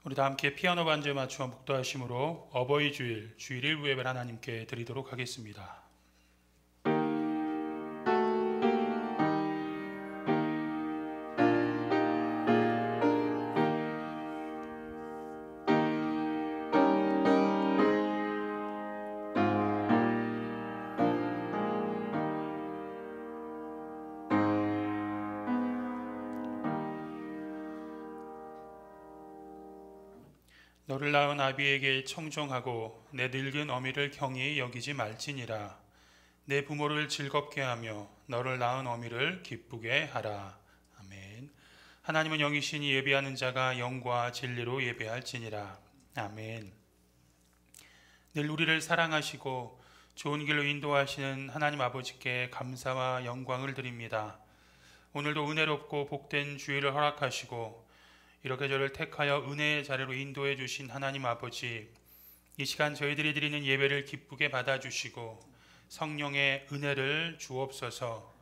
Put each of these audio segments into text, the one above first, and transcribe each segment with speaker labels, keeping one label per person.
Speaker 1: 우리 다 함께 피아노 반주에 맞추어 묵도하심으로 어버이 주일, 주일 일부 예배를 하나님께 드리도록 하겠습니다. 너를 낳은 아비에게 청종하고 내 늙은 어미를 경히 여기지 말지니라. 내 부모를 즐겁게 하며 너를 낳은 어미를 기쁘게 하라. 아멘. 하나님은 영이시니 예배하는 자가 영과 진리로 예배할지니라. 아멘. 늘 우리를 사랑하시고 좋은 길로 인도하시는 하나님 아버지께 감사와 영광을 드립니다. 오늘도 은혜롭고 복된 주일을 허락하시고 이렇게 저를 택하여 은혜의 자리로 인도해 주신 하나님 아버지, 이 시간 저희들이 드리는 예배를 기쁘게 받아주시고 성령의 은혜를 주옵소서.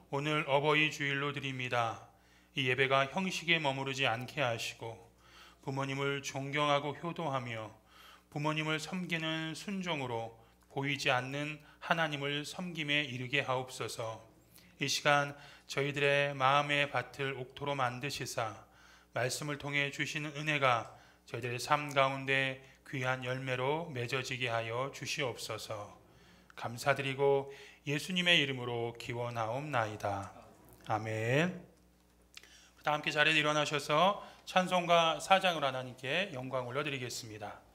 Speaker 1: 오늘 어버이 주일로 드립니다. 이 예배가 형식에 머무르지 않게 하시고 부모님을 존경하고 효도하며 부모님을 섬기는 순종으로 보이지 않는 하나님을 섬김에 이르게 하옵소서. 이 시간 저희들의 마음의 밭을 옥토로 만드시사 말씀을 통해 주시는 은혜가 저희들의 삶 가운데 귀한 열매로 맺어지게 하여 주시옵소서. 감사드리고 예수님의 이름으로 기원하옵나이다. 아멘. 다 함께 자리에 일어나셔서 찬송가 4장을 하나님께 영광 올려드리겠습니다.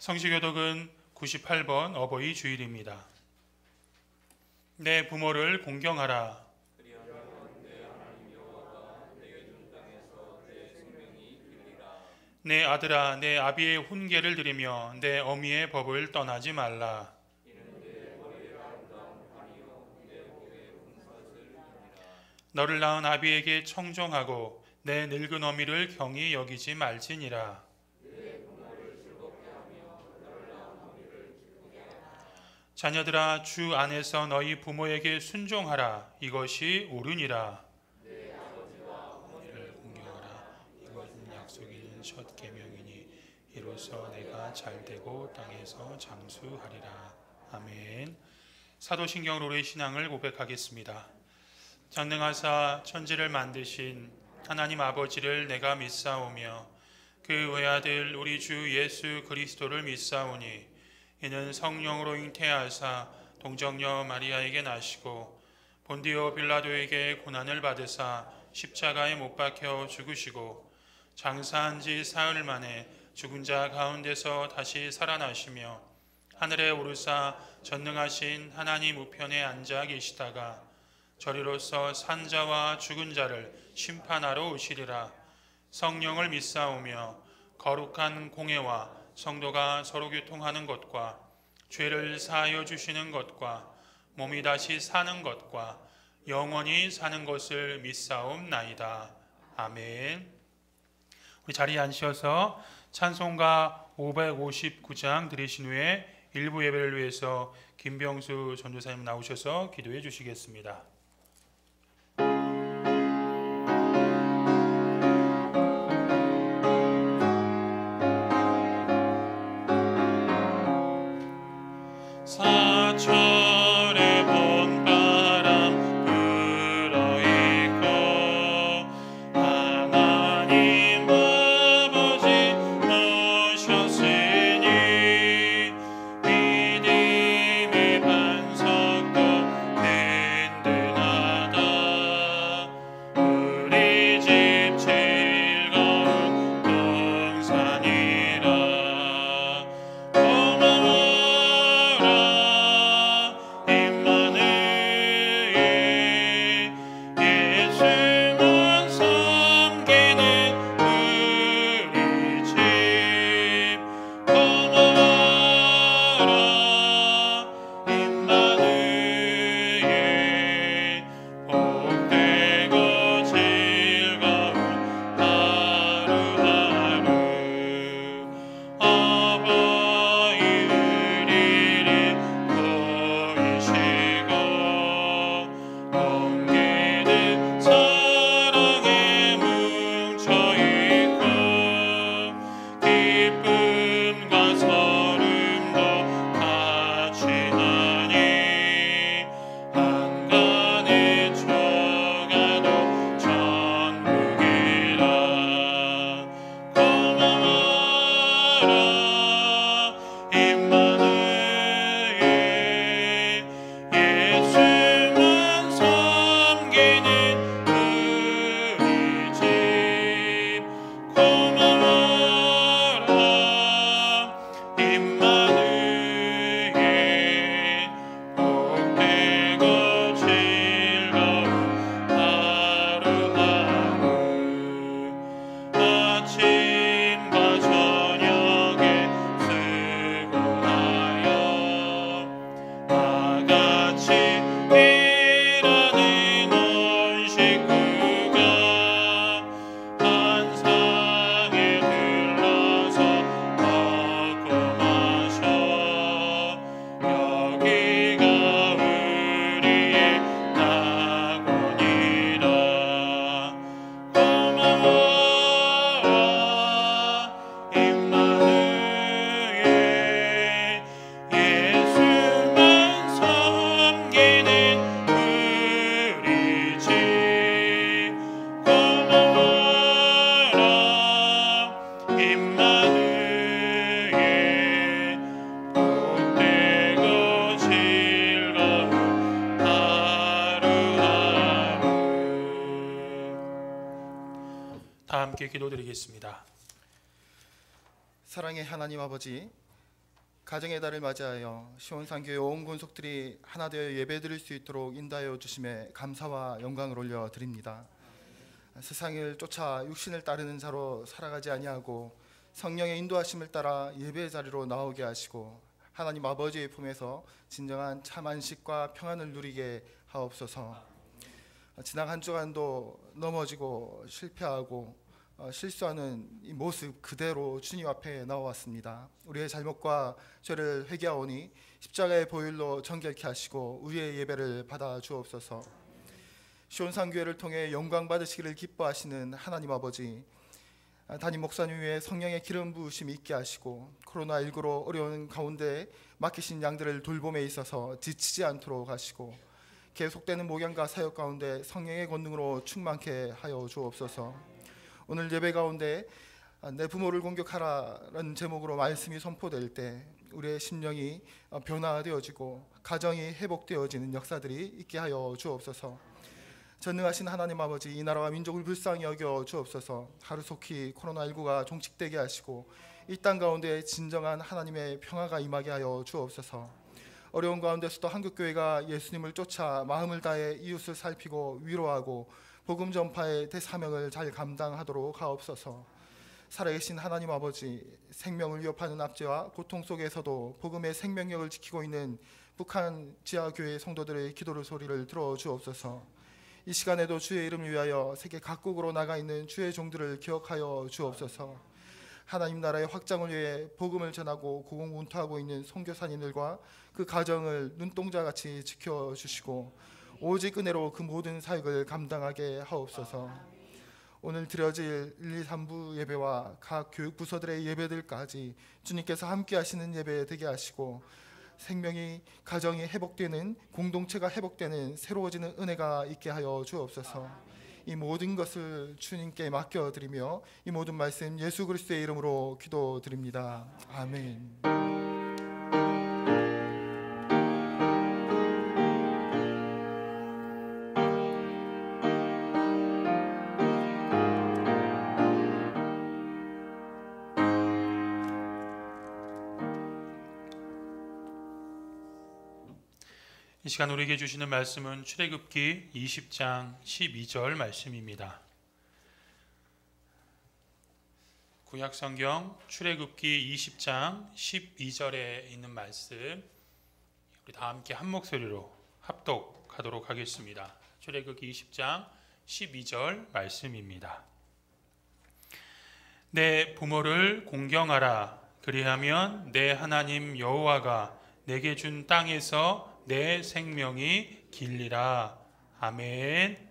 Speaker 1: 성시교독은 98번 어버이 주일입니다. 내 부모를 공경하라. 내 아들아, 내 아비의 훈계를 들으며 내 어미의 법을 떠나지 말라. 너를 낳은 아비에게 청종하고 내 늙은 어미를 경히 여기지 말지니라. 자녀들아, 주 안에서 너희 부모에게 순종하라. 이것이 옳으니라. 어머니를 공경하라. 이것은 약속이 있는 첫 계명이니 이로써 내가 잘되고 땅에서 장수하리라. 아멘. 사도신경으로 우리의 신앙을 고백하겠습니다. 전능하사 천지를 만드신 하나님 아버지를 내가 믿사오며 그 외아들 우리 주 예수 그리스도를 믿사오니 이는 성령으로 잉태하사 동정녀 마리아에게 나시고 본디오 빌라도에게 고난을 받으사 십자가에 못 박혀 죽으시고 장사한 지 사흘 만에 죽은 자 가운데서 다시 살아나시며 하늘에 오르사 전능하신 하나님 우편에 앉아 계시다가 저리로서 산 자와 죽은 자를 심판하러 오시리라. 성령을 믿사오며 거룩한 공회와 성도가 서로 교통하는 것과 죄를 사하여 주시는 것과 몸이 다시 사는 것과 영원히 사는 것을 믿사옵나이다. 아멘. 우리 자리에 앉으셔서 찬송가 559장 들으신 후에 일부 예배를 위해서 김병수 전도사님 나오셔서 기도해 주시겠습니다.
Speaker 2: 든든하다 우리 집
Speaker 1: 함께 기도드리겠습니다.
Speaker 2: 사랑의 하나님 아버지, 가정의 달을 맞이하여 시온산교회 온 권속들이 하나 되어 예배드릴 수 있도록 인도하여 주심에 감사와 영광을 올려드립니다. 세상을 쫓아 육신을 따르는 자로 살아가지 아니하고 성령의 인도하심을 따라 예배의 자리로 나오게 하시고 하나님 아버지의 품에서 진정한 참 안식과 평안을 누리게 하옵소서. 지난 한 주간도 넘어지고 실패하고 실수하는 이 모습 그대로 주님 앞에 나와왔습니다. 우리의 잘못과 죄를 회개하오니 십자가의 보혈로 정결케 하시고 우리의 예배를 받아 주옵소서. 시온산교회를 통해 영광 받으시기를 기뻐하시는 하나님 아버지, 담임 목사님 위에 성령의 기름 부으심이 있게 하시고 코로나19로 어려운 가운데 맡기신 양들을 돌봄에 있어서 지치지 않도록 하시고 계속되는 목양과 사역 가운데 성령의 권능으로 충만케 하여 주옵소서. 오늘 예배 가운데 내 부모를 공격하라는 제목으로 말씀이 선포될 때 우리의 심령이 변화되어지고 가정이 회복되어지는 역사들이 있게 하여 주옵소서. 전능하신 하나님 아버지, 이 나라와 민족을 불쌍히 여겨 주옵소서. 하루속히 코로나19가 종식되게 하시고 이 땅 가운데 진정한 하나님의 평화가 임하게 하여 주옵소서. 어려운 가운데서도 한국교회가 예수님을 쫓아 마음을 다해 이웃을 살피고 위로하고 복음 전파의 대사명을 잘 감당하도록 하옵소서. 살아계신 하나님 아버지, 생명을 위협하는 압제와 고통 속에서도 복음의 생명력을 지키고 있는 북한 지하교회 성도들의 기도를 소리를 들어주옵소서. 이 시간에도 주의 이름을 위하여 세계 각국으로 나가 있는 주의 종들을 기억하여 주옵소서. 하나님 나라의 확장을 위해 복음을 전하고 고공운투하고 있는 선교사님들과 그 가정을 눈동자같이 지켜주시고 오직 은혜로 그 모든 사역을 감당하게 하옵소서. 오늘 드려질 1, 2, 3부 예배와 각 교육부서들의 예배들까지 주님께서 함께 하시는 예배 되게 하시고 생명이, 가정이 회복되는, 공동체가 회복되는 새로워지는 은혜가 있게 하여 주옵소서. 이 모든 것을 주님께 맡겨드리며 이 모든 말씀 예수 그리스도의 이름으로 기도드립니다. 아멘.
Speaker 1: 이 시간 우리에게 주시는 말씀은 출애굽기 20장 12절 말씀입니다. 구약성경 출애굽기 20장 12절에 있는 말씀, 우리 다 함께 한 목소리로 합독하도록 하겠습니다. 출애굽기 20장 12절 말씀입니다. 내 부모를 공경하라. 그리하면 내 하나님 여호와가 내게 준 땅에서 내 생명이 길리라. 아멘.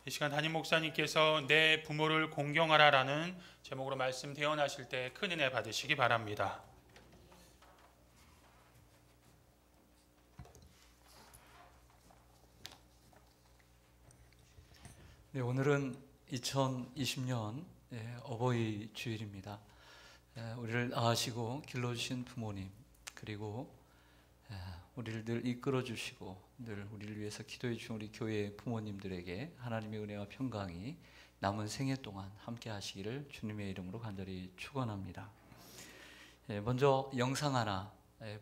Speaker 1: 이 시간 담임 목사님께서 내 부모를 공경하라라는 제목으로 말씀 대언하실 때 큰 은혜 받으시기 바랍니다.
Speaker 3: 네, 오늘은 2020년 어버이 주일입니다. 우리를 낳으시고 길러주신 부모님, 그리고 우리를 늘 이끌어주시고 늘 우리를 위해서 기도해 주신 우리 교회 부모님들에게 하나님의 은혜와 평강이 남은 생애 동안 함께 하시기를 주님의 이름으로 간절히 축원합니다. 먼저 영상 하나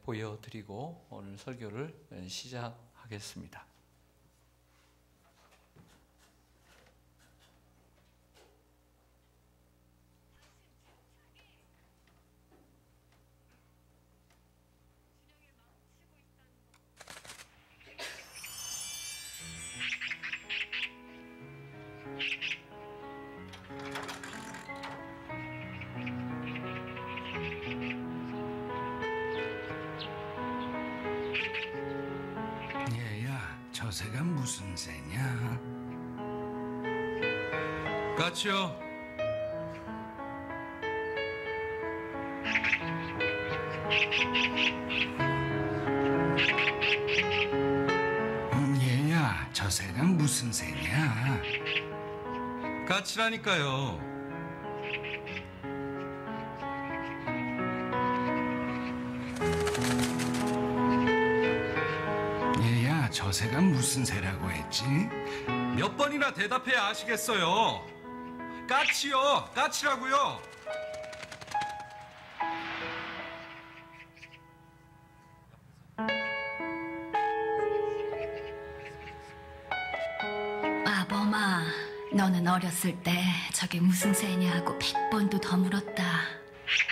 Speaker 3: 보여드리고 오늘 설교를 시작하겠습니다.
Speaker 4: 새가 무슨 새냐? 까치요. 얘야, 저 새가 무슨 새냐? 까치라니까요. 저 새가 무슨 새라고 했지?
Speaker 5: 몇 번이나 대답해야 아시겠어요. 까치요. 까치라고요.
Speaker 6: 아범아, 너는 어렸을 때 저게 무슨 새냐 하고 100번도 더 물었다.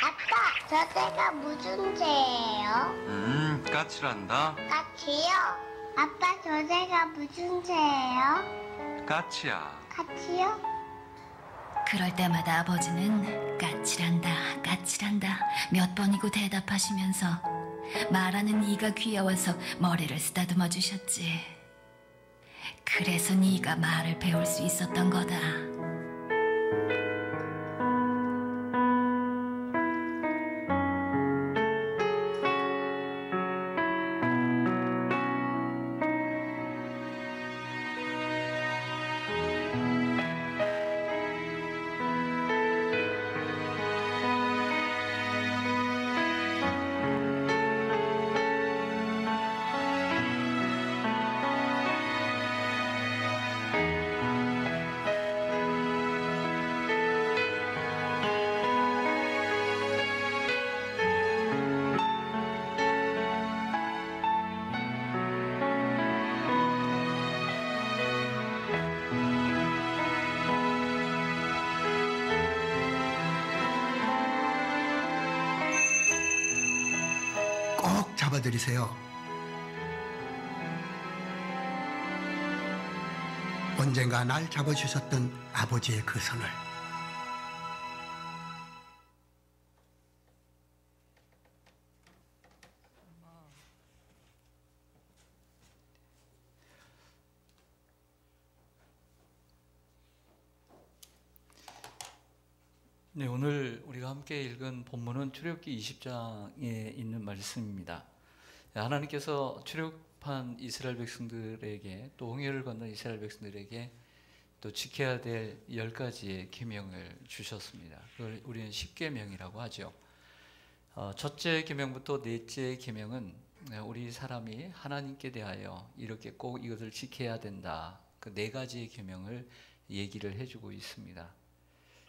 Speaker 7: 아빠, 저 새가 무슨 새예요?
Speaker 5: 까치란다.
Speaker 7: 까치요? 아빠, 저 새가 무슨 새예요?
Speaker 5: 까치야.
Speaker 7: 까치요?
Speaker 6: 그럴 때마다 아버지는 까칠한다, 까칠한다 몇 번이고 대답하시면서 말하는 네가 귀여워서 머리를 쓰다듬어 주셨지. 그래서 네가 말을 배울 수 있었던 거다.
Speaker 8: 꼭 잡아드리세요. 언젠가 날 잡아주셨던 아버지의 그 손을.
Speaker 3: 네, 오늘 우리가 함께 읽은 본문은 출애굽기 20장에 있는 말씀입니다. 하나님께서 출애굽한 이스라엘 백성들에게 또 홍해를 건넌 이스라엘 백성들에게 또 지켜야 될 10가지의 계명을 주셨습니다. 그걸 우리는 10계명이라고 하죠. 첫째 계명부터 넷째 계명은 우리 사람이 하나님께 대하여 이렇게 꼭 이것을 지켜야 된다. 그 4가지의 계명을 얘기를 해주고 있습니다.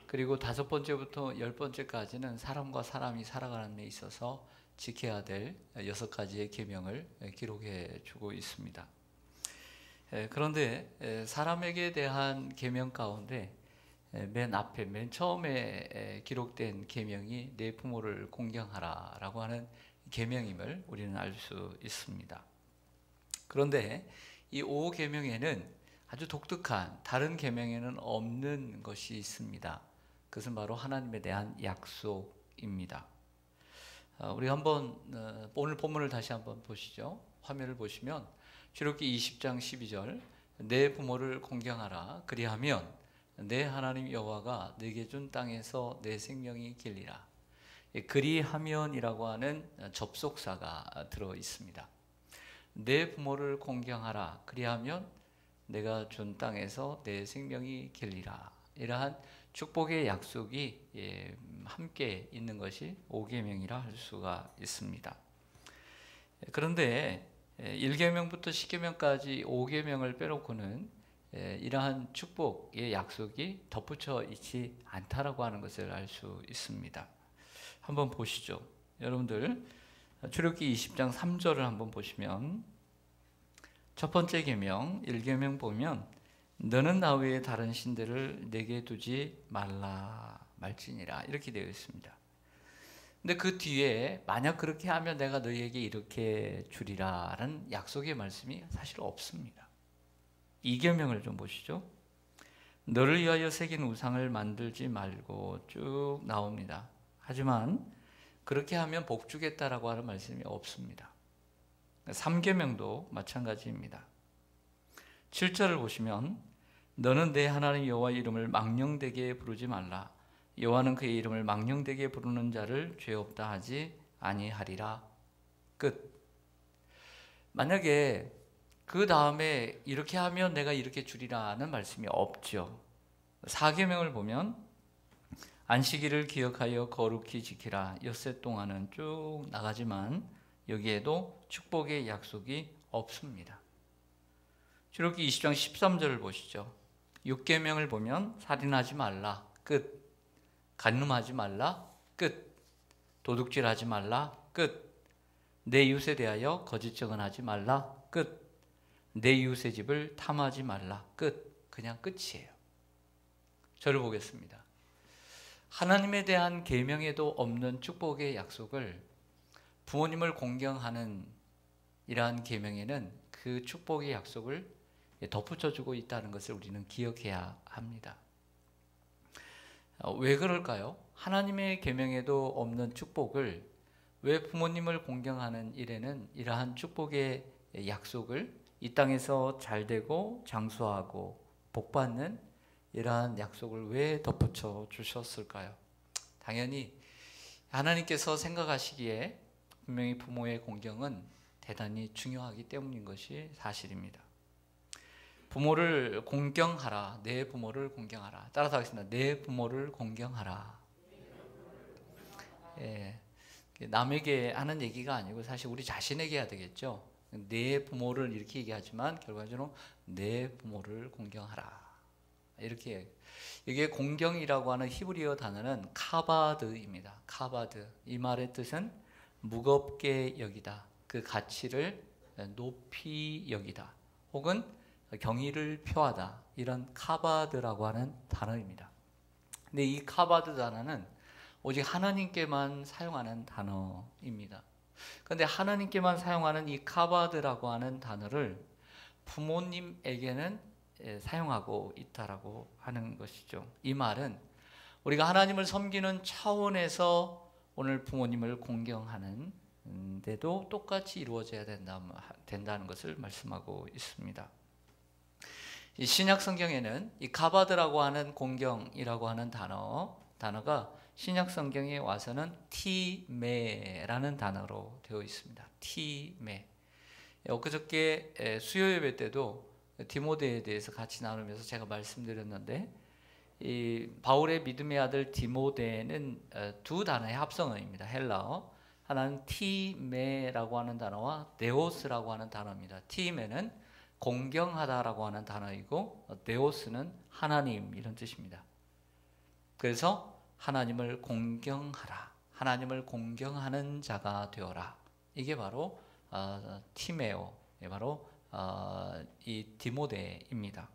Speaker 3: 그리고 5번째부터 10번째까지는 사람과 사람이 살아가는 데 있어서 지켜야 될 6가지의 계명을 기록해 주고 있습니다. 그런데 사람에게 대한 계명 가운데 맨 앞에 맨 처음에 기록된 계명이 내 부모를 공경하라 라고 하는 계명임을 우리는 알 수 있습니다. 그런데 이 5계명에는 아주 독특한 다른 계명에는 없는 것이 있습니다. 그것은 바로 하나님에 대한 약속입니다. 우리 한번 오늘 본문을 다시 한번 보시죠. 화면을 보시면 출애굽기 20장 12절 내 부모를 공경하라 그리하면 내 하나님 여호와가 내게 준 땅에서 내 생명이 길리라. 그리하면이라고 하는 접속사가 들어 있습니다. 내 부모를 공경하라 그리하면 내가 준 땅에서 내 생명이 길리라. 이러한 축복의 약속이 함께 있는 것이 5계명이라 할 수가 있습니다. 그런데 1계명부터 10계명까지 5계명을 빼놓고는 이러한 축복의 약속이 덧붙여 있지 않다라고 하는 것을 알 수 있습니다. 한번 보시죠. 여러분들 출애굽기 20장 3절을 한번 보시면 첫 번째 계명 1계명 보면 너는 나 외에 다른 신들을 내게 두지 말라 말지니라 이렇게 되어 있습니다. 근데 그 뒤에 만약 그렇게 하면 내가 너희에게 이렇게 주리라 라는 약속의 말씀이 사실 없습니다. 2계명을 좀 보시죠. 너를 위하여 새긴 우상을 만들지 말고 쭉 나옵니다. 하지만 그렇게 하면 복 주겠다라고 하는 말씀이 없습니다. 3계명도 마찬가지입니다. 7절을 보시면 너는 내 하나님 여호와 이름을 망령되게 부르지 말라. 여호와는 그의 이름을 망령되게 부르는 자를 죄 없다 하지 아니하리라. 끝. 만약에 그 다음에 이렇게 하면 내가 이렇게 주리라는 말씀이 없죠. 4계명을 보면 안식일을 기억하여 거룩히 지키라. 엿새 동안은 쭉 나가지만 여기에도 축복의 약속이 없습니다. 출애굽기 20장 13절을 보시죠. 6계명을 보면 살인하지 말라. 끝. 간음하지 말라. 끝. 도둑질하지 말라. 끝. 내 이웃에 대하여 거짓 증언하지 말라. 끝. 내 이웃의 집을 탐하지 말라. 끝. 그냥 끝이에요. 저를 보겠습니다. 하나님에 대한 계명에도 없는 축복의 약속을 부모님을 공경하는 이러한 계명에는 그 축복의 약속을 덧붙여주고 있다는 것을 우리는 기억해야 합니다. 왜 그럴까요? 하나님의 계명에도 없는 축복을 왜 부모님을 공경하는 일에는 이러한 축복의 약속을 이 땅에서 잘되고 장수하고 복받는 이러한 약속을 왜 덧붙여 주셨을까요? 당연히 하나님께서 생각하시기에 분명히 부모의 공경은 대단히 중요하기 때문인 것이 사실입니다. 부모를 공경하라. 내 부모를 공경하라. 따라서 하겠습니다. 내 부모를 공경하라. 예, 남에게 하는 얘기가 아니고 사실 우리 자신에게 해야 되겠죠. 내 부모를 이렇게 얘기하지만 결과적으로 내 부모를 공경하라. 이렇게 이게 공경이라고 하는 히브리어 단어는 카바드입니다. 카바드. 이 말의 뜻은 무겁게 여기다. 그 가치를 높이 여기다. 혹은 경의를 표하다. 이런 카바드라고 하는 단어입니다. 근데 이 카바드 단어는 오직 하나님께만 사용하는 단어입니다. 그런데 하나님께만 사용하는 이 카바드라고 하는 단어를 부모님에게는 사용하고 있다라고 하는 것이죠. 이 말은 우리가 하나님을 섬기는 차원에서 오늘 부모님을 공경하는 데도 똑같이 이루어져야 된다는 것을 말씀하고 있습니다. 이 신약 성경에는 이 가바드라고 하는 공경이라고 하는 단어가 신약 성경에 와서는 티메라는 단어로 되어 있습니다. 티메. 엊그저께 수요 예배 때도 디모데에 대해서 같이 나누면서 제가 말씀드렸는데 이 바울의 믿음의 아들 디모데는 두 단어의 합성어입니다. 헬라어. 하나는 티메라고 하는 단어와 네오스라고 하는 단어입니다. 티메는 공경하다라고 하는 단어이고 네오스는 하나님 이런 뜻입니다. 그래서 하나님을 공경하라. 하나님을 공경하는 자가 되어라. 이게 바로 티메오, 바로 이 디모데입니다.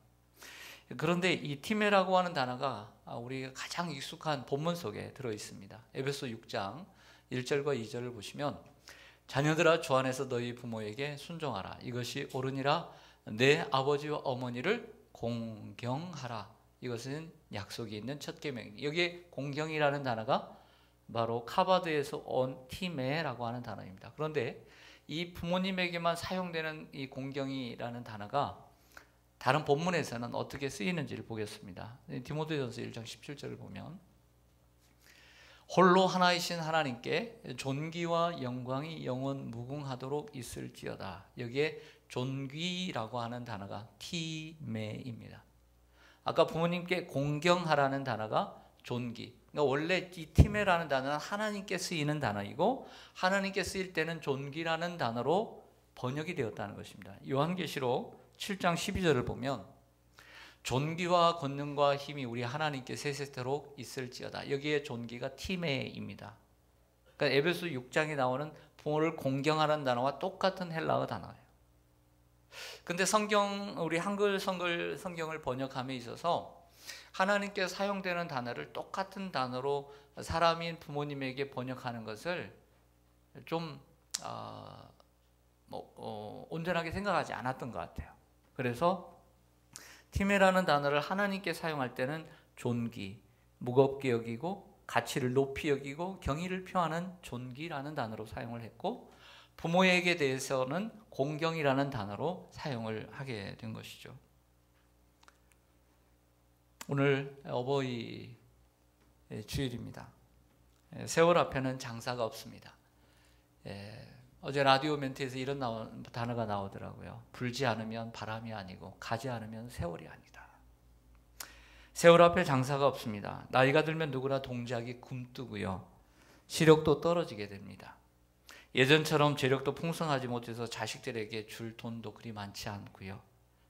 Speaker 3: 그런데 이 티메라고 하는 단어가 우리가 가장 익숙한 본문 속에 들어 있습니다. 에베소 6장 1절과 2절을 보시면 자녀들아 주 안에서 너희 부모에게 순종하라. 이것이 옳으니라. 내 아버지와 어머니를 공경하라. 이것은 약속이 있는 첫 계명. 여기에 공경이라는 단어가 바로 카바드에서 온 티메라고 하는 단어입니다. 그런데 이 부모님에게만 사용되는 이 공경이라는 단어가 다른 본문에서는 어떻게 쓰이는지를 보겠습니다. 디모데전서 1장 17절을 보면 홀로 하나이신 하나님께 존귀와 영광이 영원 무궁하도록 있을지어다. 여기에 존귀라고 하는 단어가 티메입니다. 아까 부모님께 공경하라는 단어가 존귀. 그러니까 원래 이 티메라는 단어는 하나님께 쓰이는 단어이고 하나님께 쓰일 때는 존귀라는 단어로 번역이 되었다는 것입니다. 요한계시록 7장 12절을 보면 존귀와 권능과 힘이 우리 하나님께 세세토록 있을지어다. 여기에 존귀가 티메입니다. 그러니까 에베소 6장에 나오는 부모를 공경하는 단어와 똑같은 헬라어 단어예요. 근데 우리 한글 성경을 번역함에 있어서 하나님께 사용되는 단어를 똑같은 단어로 사람인 부모님에게 번역하는 것을 좀 온전하게 생각하지 않았던 것 같아요. 그래서 티메라는 단어를 하나님께 사용할 때는 존귀, 무겁게 여기고 가치를 높이 여기고 경의를 표하는 존귀라는 단어로 사용을 했고 부모에게 대해서는 공경이라는 단어로 사용을 하게 된 것이죠. 오늘 어버이 주일입니다. 세월 앞에는 장사가 없습니다. 어제 라디오 멘트에서 이런 단어가 나오더라고요. 불지 않으면 바람이 아니고 가지 않으면 세월이 아니다. 세월 앞에 장사가 없습니다. 나이가 들면 누구나 동작이 굼뜨고요. 시력도 떨어지게 됩니다. 예전처럼 재력도 풍성하지 못해서 자식들에게 줄 돈도 그리 많지 않고요.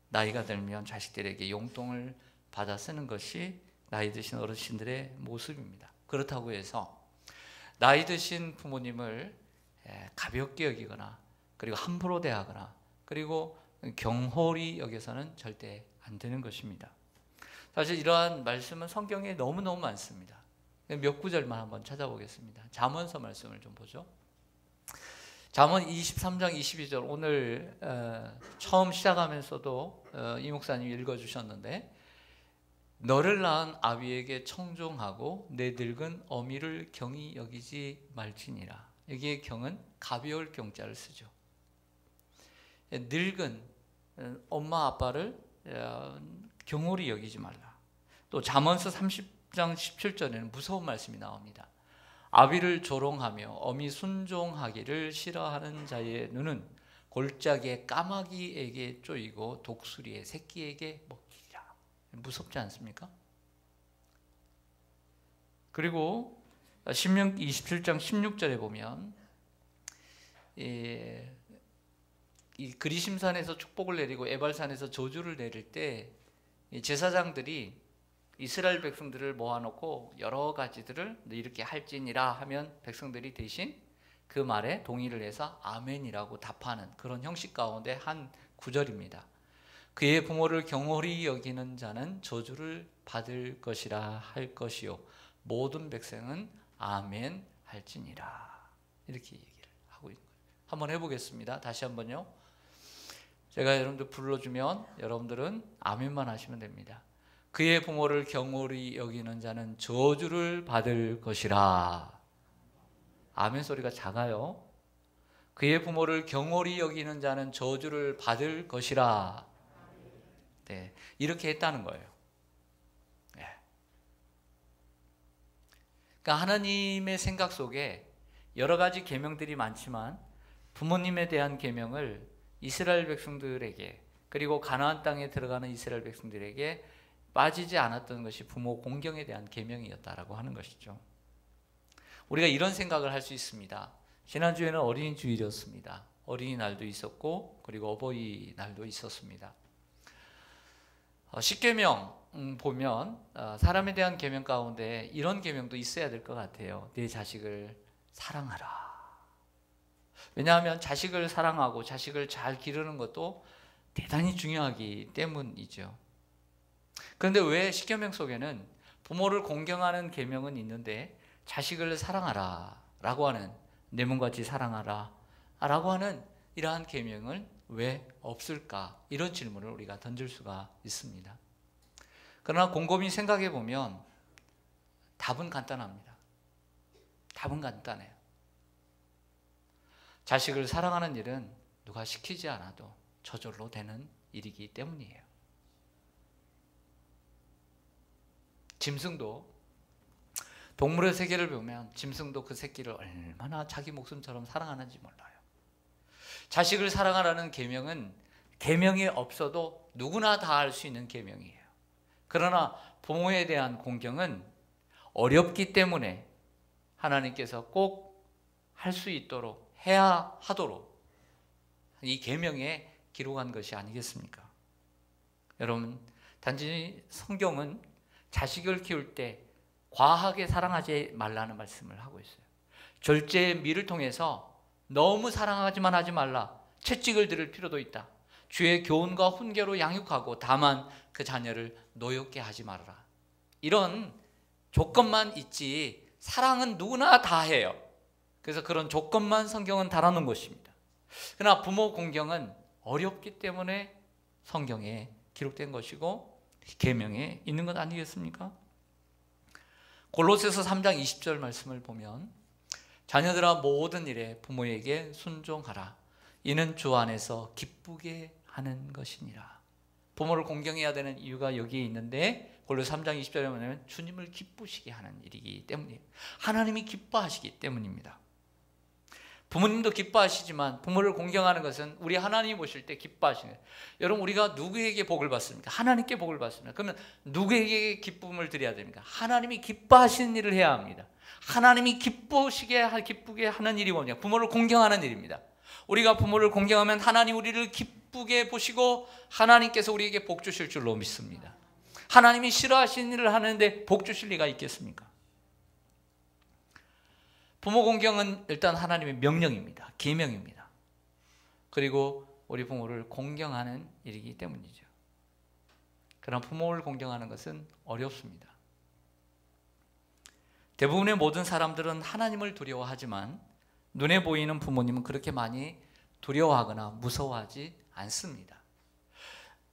Speaker 3: 나이가 들면 자식들에게 용돈을 받아 쓰는 것이 나이 드신 어르신들의 모습입니다. 그렇다고 해서 나이 드신 부모님을 가볍게 여기거나 그리고 함부로 대하거나 그리고 경홀히 여겨서는 절대 안 되는 것입니다. 사실 이러한 말씀은 성경에 너무너무 많습니다. 몇 구절만 한번 찾아보겠습니다. 잠언서 말씀을 좀 보죠. 잠언 23장 22절 오늘 처음 시작하면서도 이 목사님이 읽어주셨는데 너를 낳은 아비에게 청종하고 내 늙은 어미를 경히 여기지 말지니라. 여기에 경은 가벼울 경자를 쓰죠. 늙은 엄마 아빠를 경홀히 여기지 말라. 또 잠언서 30장 17절에는 무서운 말씀이 나옵니다. 아비를 조롱하며 어미 순종하기를 싫어하는 자의 눈은 골짜기의 까마귀에게 쪼이고 독수리의 새끼에게 먹히리라. 무섭지 않습니까? 그리고 신명기 27장 16절에 보면 이 그리심산에서 축복을 내리고 에발산에서 저주를 내릴 때 제사장들이 이스라엘 백성들을 모아놓고 여러 가지들을 이렇게 할지니라 하면 백성들이 대신 그 말에 동의를 해서 아멘이라고 답하는 그런 형식 가운데 한 구절입니다. 그의 부모를 경홀히 여기는 자는 저주를 받을 것이라 할 것이요 모든 백성은 아멘 할지니라. 이렇게 얘기를 하고 있는 거예요. 한번 해보겠습니다. 다시 한번요. 제가 여러분들 불러주면 여러분들은 아멘만 하시면 됩니다. 그의 부모를 경홀히 여기는 자는 저주를 받을 것이라. 아멘 소리가 작아요. 그의 부모를 경홀히 여기는 자는 저주를 받을 것이라. 네, 이렇게 했다는 거예요. 네. 그러니까 하나님의 생각 속에 여러 가지 계명들이 많지만 부모님에 대한 계명을 이스라엘 백성들에게 그리고 가나안 땅에 들어가는 이스라엘 백성들에게 빠지지 않았던 것이 부모 공경에 대한 계명이었다라고 하는 것이죠. 우리가 이런 생각을 할 수 있습니다. 지난주에는 어린이 주일이었습니다. 어린이날도 있었고 그리고 어버이날도 있었습니다. 십계명 보면 사람에 대한 계명 가운데 이런 계명도 있어야 될 것 같아요. 내 자식을 사랑하라. 왜냐하면 자식을 사랑하고 자식을 잘 기르는 것도 대단히 중요하기 때문이죠. 그런데 왜 십계명 속에는 부모를 공경하는 계명은 있는데 자식을 사랑하라 라고 하는 내 몸같이 사랑하라 라고 하는 이러한 계명은 왜 없을까? 이런 질문을 우리가 던질 수가 있습니다. 그러나 곰곰이 생각해 보면 답은 간단합니다. 답은 간단해요. 자식을 사랑하는 일은 누가 시키지 않아도 저절로 되는 일이기 때문이에요. 짐승도 동물의 세계를 보면 짐승도 그 새끼를 얼마나 자기 목숨처럼 사랑하는지 몰라요. 자식을 사랑하라는 계명은 계명이 없어도 누구나 다 할 수 있는 계명이에요. 그러나 부모에 대한 공경은 어렵기 때문에 하나님께서 꼭 할 수 있도록 해야 하도록 이 계명에 기록한 것이 아니겠습니까? 여러분, 단지 성경은 자식을 키울 때 과하게 사랑하지 말라는 말씀을 하고 있어요. 절제의 미를 통해서 너무 사랑하지만 하지 말라. 채찍을 들을 필요도 있다. 주의 교훈과 훈계로 양육하고 다만 그 자녀를 노엽게 하지 말아라. 이런 조건만 있지 사랑은 누구나 다 해요. 그래서 그런 조건만 성경은 달아놓은 것입니다. 그러나 부모 공경은 어렵기 때문에 성경에 기록된 것이고 계명에 있는 것 아니겠습니까? 골로새서 3장 20절 말씀을 보면 자녀들아 모든 일에 부모에게 순종하라. 이는 주 안에서 기쁘게 하는 것이니라. 부모를 공경해야 되는 이유가 여기에 있는데 골로새 3장 20절에 보면 주님을 기쁘시게 하는 일이기 때문이에요. 하나님이 기뻐하시기 때문입니다. 부모님도 기뻐하시지만 부모를 공경하는 것은 우리 하나님이 보실 때 기뻐하시는 거예요. 여러분, 우리가 누구에게 복을 받습니까? 하나님께 복을 받습니다. 그러면 누구에게 기쁨을 드려야 됩니까? 하나님이 기뻐하시는 일을 해야 합니다. 하나님이 기쁘게 하는 일이 뭐냐? 부모를 공경하는 일입니다. 우리가 부모를 공경하면 하나님 우리를 기쁘게 보시고 하나님께서 우리에게 복 주실 줄로 믿습니다. 하나님이 싫어하시는 일을 하는데 복 주실 리가 있겠습니까? 부모 공경은 일단 하나님의 명령입니다. 계명입니다. 그리고 우리 부모를 공경하는 일이기 때문이죠. 그러나 부모를 공경하는 것은 어렵습니다. 대부분의 모든 사람들은 하나님을 두려워하지만 눈에 보이는 부모님은 그렇게 많이 두려워하거나 무서워하지 않습니다.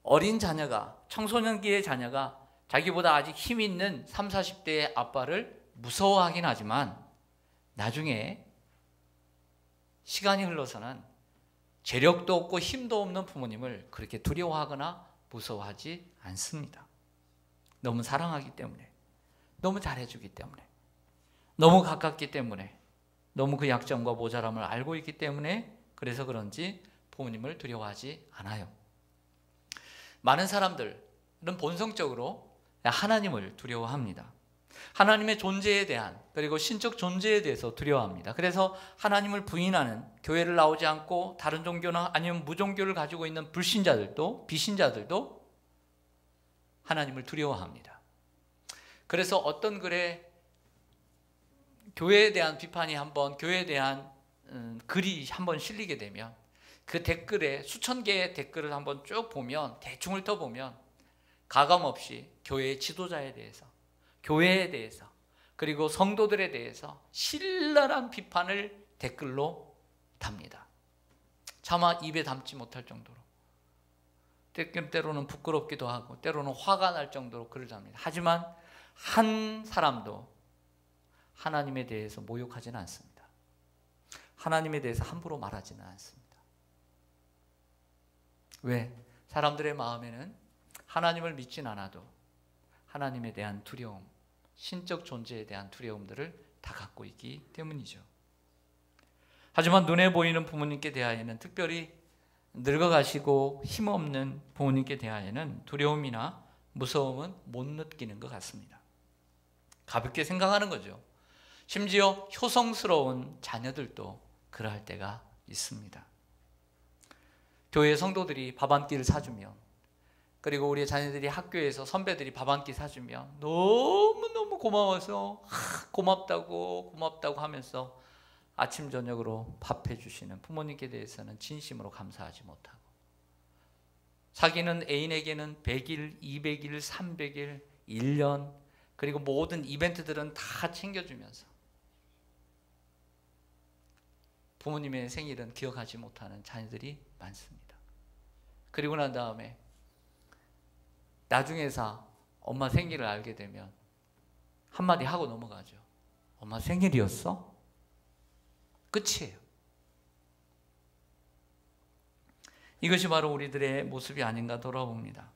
Speaker 3: 어린 자녀가, 청소년기의 자녀가 자기보다 아직 힘 있는 30, 40대의 아빠를 무서워하긴 하지만 나중에 시간이 흘러서는 재력도 없고 힘도 없는 부모님을 그렇게 두려워하거나 무서워하지 않습니다. 너무 사랑하기 때문에, 너무 잘해주기 때문에, 너무 가깝기 때문에, 너무 그 약점과 모자람을 알고 있기 때문에 그래서 그런지 부모님을 두려워하지 않아요. 많은 사람들은 본성적으로 하나님을 두려워합니다. 하나님의 존재에 대한, 그리고 신적 존재에 대해서 두려워합니다. 그래서 하나님을 부인하는, 교회를 나오지 않고 다른 종교나 아니면 무종교를 가지고 있는 불신자들도, 비신자들도 하나님을 두려워합니다. 그래서 어떤 글에 교회에 대한 비판이 한번, 교회에 대한 글이 한번 실리게 되면 그 댓글에 수천 개의 댓글을 한번 쭉 보면, 대충 훑어보면 가감없이 교회의 지도자에 대해서, 교회에 대해서, 그리고 성도들에 대해서 신랄한 비판을 댓글로 답니다. 차마 입에 담지 못할 정도로, 때로는 부끄럽기도 하고 때로는 화가 날 정도로 글을 답니다. 하지만 한 사람도 하나님에 대해서 모욕하지는 않습니다. 하나님에 대해서 함부로 말하지는 않습니다. 왜? 사람들의 마음에는 하나님을 믿진 않아도 하나님에 대한 두려움, 신적 존재에 대한 두려움들을 다 갖고 있기 때문이죠. 하지만 눈에 보이는 부모님께 대하여는, 특별히 늙어가시고 힘없는 부모님께 대하여는 두려움이나 무서움은 못 느끼는 것 같습니다. 가볍게 생각하는 거죠. 심지어 효성스러운 자녀들도 그러할 때가 있습니다. 교회 성도들이 밥 한 끼를 사주면, 그리고 우리 자녀들이 학교에서 선배들이 밥 한 끼 사주면 너무너무 고마워서 고맙다고 하면서 아침 저녁으로 밥 해주시는 부모님께 대해서는 진심으로 감사하지 못하고, 사귀는 애인에게는 100일, 200일, 300일, 1년, 그리고 모든 이벤트들은 다 챙겨주면서 부모님의 생일은 기억하지 못하는 자녀들이 많습니다. 그리고 난 다음에 나중에서 엄마 생일을 알게 되면 한마디 하고 넘어가죠. 엄마 생일이었어? 끝이에요. 이것이 바로 우리들의 모습이 아닌가 돌아봅니다.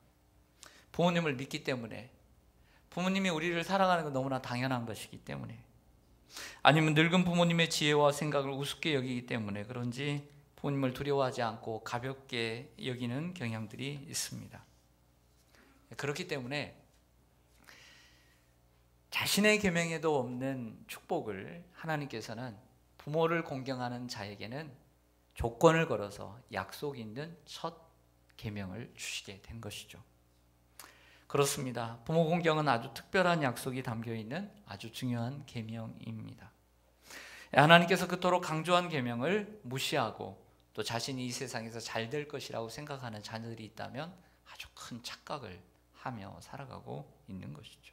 Speaker 3: 부모님을 믿기 때문에, 부모님이 우리를 사랑하는 건 너무나 당연한 것이기 때문에, 아니면 늙은 부모님의 지혜와 생각을 우습게 여기기 때문에 그런지 부모님을 두려워하지 않고 가볍게 여기는 경향들이 있습니다. 그렇기 때문에 자신의 계명에도 없는 축복을 하나님께서는 부모를 공경하는 자에게는 조건을 걸어서 약속 있는 첫 계명을 주시게 된 것이죠. 그렇습니다. 부모 공경은 아주 특별한 약속이 담겨 있는 아주 중요한 계명입니다. 하나님께서 그토록 강조한 계명을 무시하고 또 자신이 이 세상에서 잘 될 것이라고 생각하는 자녀들이 있다면 아주 큰 착각을 하며 살아가고 있는 것이죠.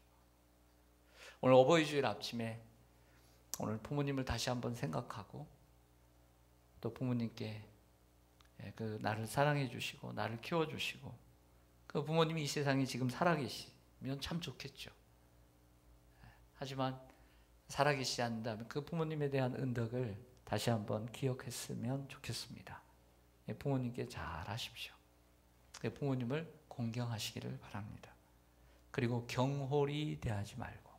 Speaker 3: 오늘 어버이 주일 아침에 오늘 부모님을 다시 한번 생각하고, 또 부모님께 그 나를 사랑해 주시고 나를 키워 주시고 그 부모님이 이 세상에 지금 살아계시면 참 좋겠죠. 하지만 살아계시지 않는다면 그 부모님에 대한 은덕을 다시 한번 기억했으면 좋겠습니다. 부모님께 잘 하십시오. 부모님을 공경하시기를 바랍니다. 그리고 경홀히 대하지 말고